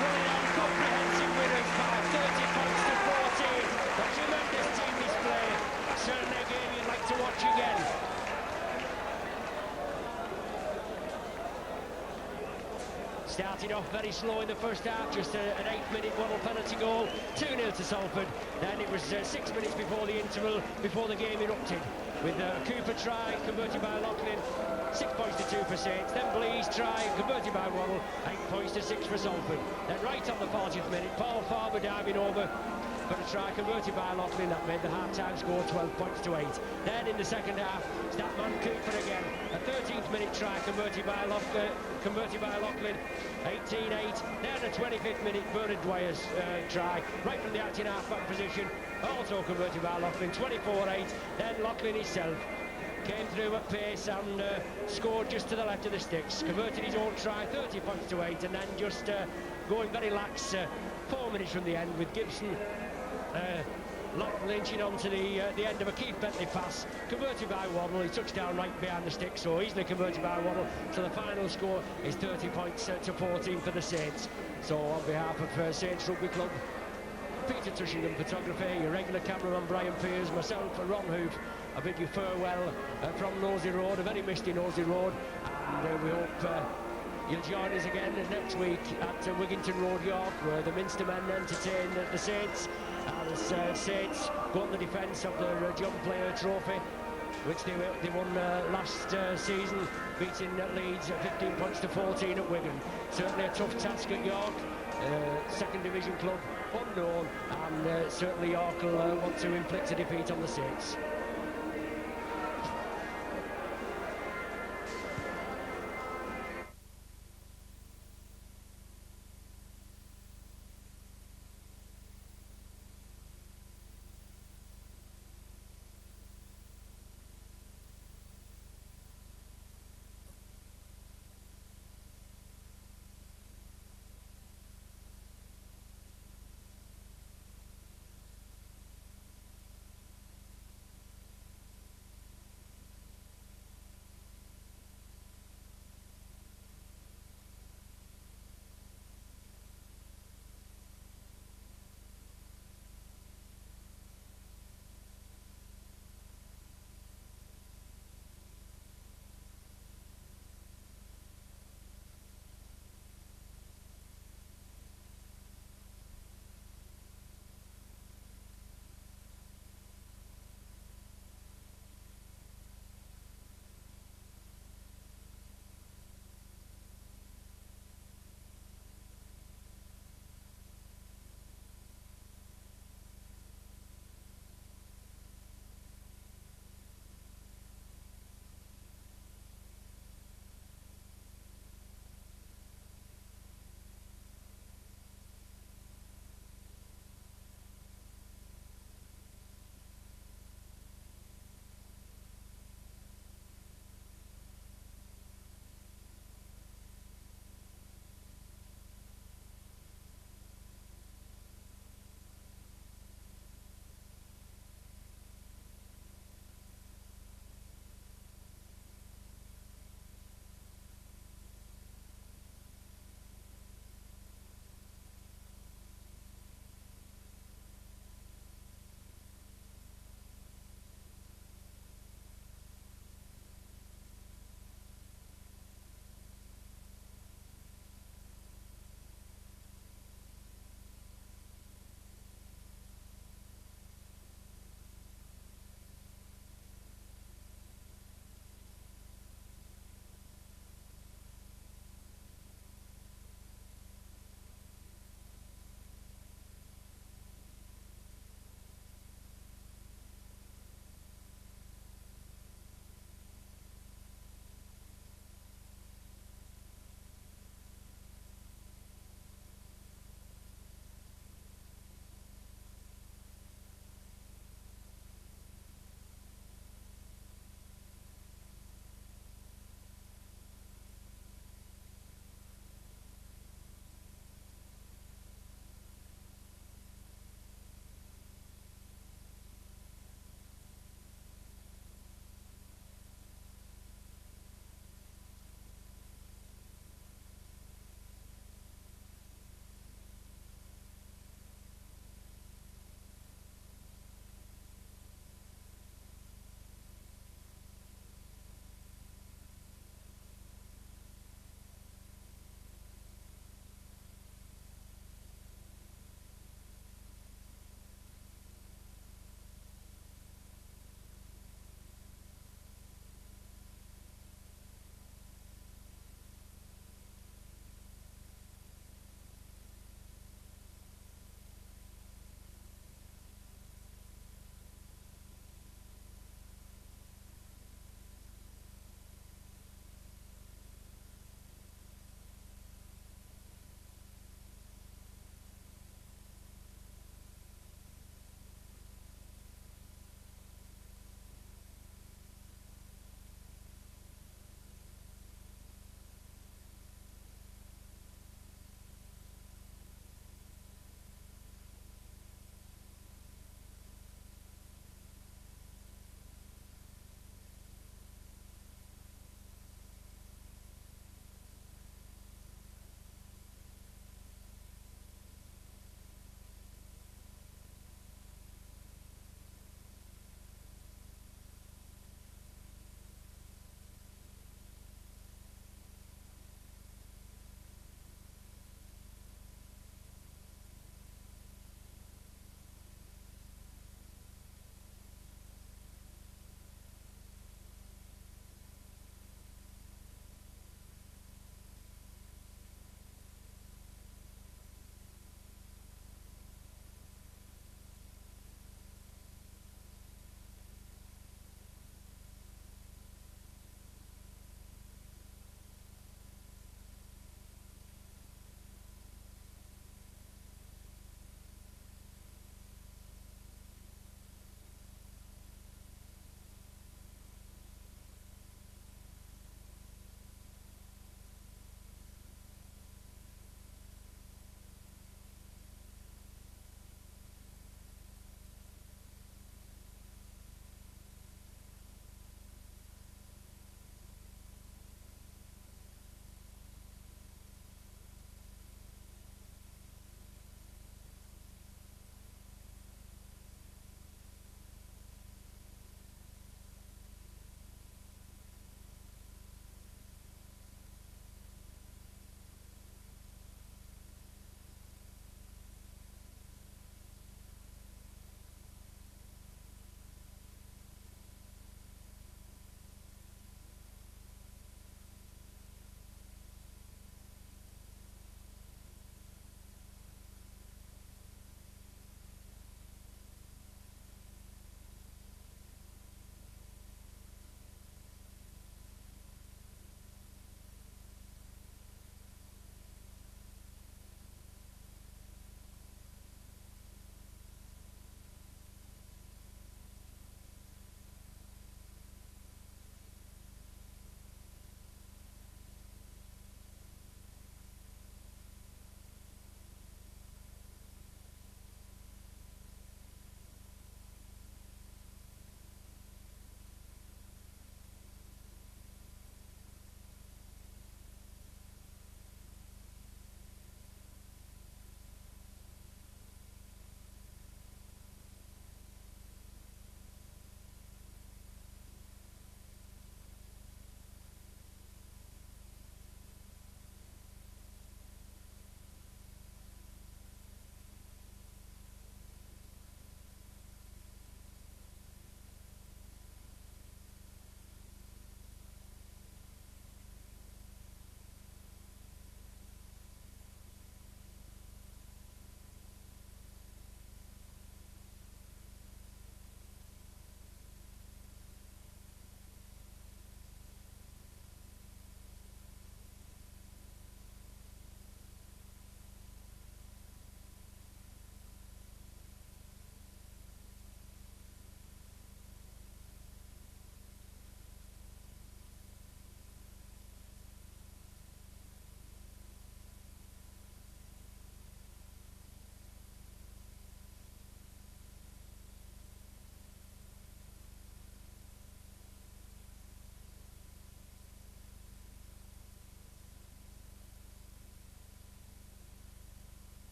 running on comprehensive winners by 30 points to 14. A tremendous team display. Certainly a game you'd like to watch again. Started off very slow in the first half, just an 8-minute Waddle penalty goal, 2-0 to Salford. Then it was 6 minutes before the interval, before the game erupted, with Cooper try, converted by Loughlin, 6 points to 2 for Saints. Then Blease try, converted by Waddle, 8 points to 6 for Salford. Then right on the 40th minute, Paul Farber diving over for a try, converted by Loughlin. That made the half-time score 12 points to 8. Then in the second half, Statman Cooper again, a 13th minute try, converted by Loughlin, 18-8. Then a 25th minute Bernard Dwyer's try, right from the acting half-back position, also converted by Loughlin, 24-8. Then Loughlin himself came through at pace and scored just to the left of the sticks, converted his own try, 30 points to 8, and then just going very lax 4 minutes from the end with Gibson lynching onto the end of a Keith Bentley pass, converted by Waddle. He touched down right behind the stick, so easily converted by Waddle. So the final score is 30 points to 14 for the Saints. So on behalf of Saints Rugby Club, Peter Tushingham Photography, your regular cameraman Brian Pears, myself, Ron Hoof, I bid you farewell from Nosey Road, a very misty Nosey Road, and we hope you'll join us again next week at Wigginton Road, York, where the Minster men entertain the Saints, as Saints go on the defence of their John Player Trophy, which they won last season, beating Leeds at 15 points to 14 at Wigan. Certainly a tough task at York, second division club, unknown, and certainly York will want to inflict a defeat on the Saints.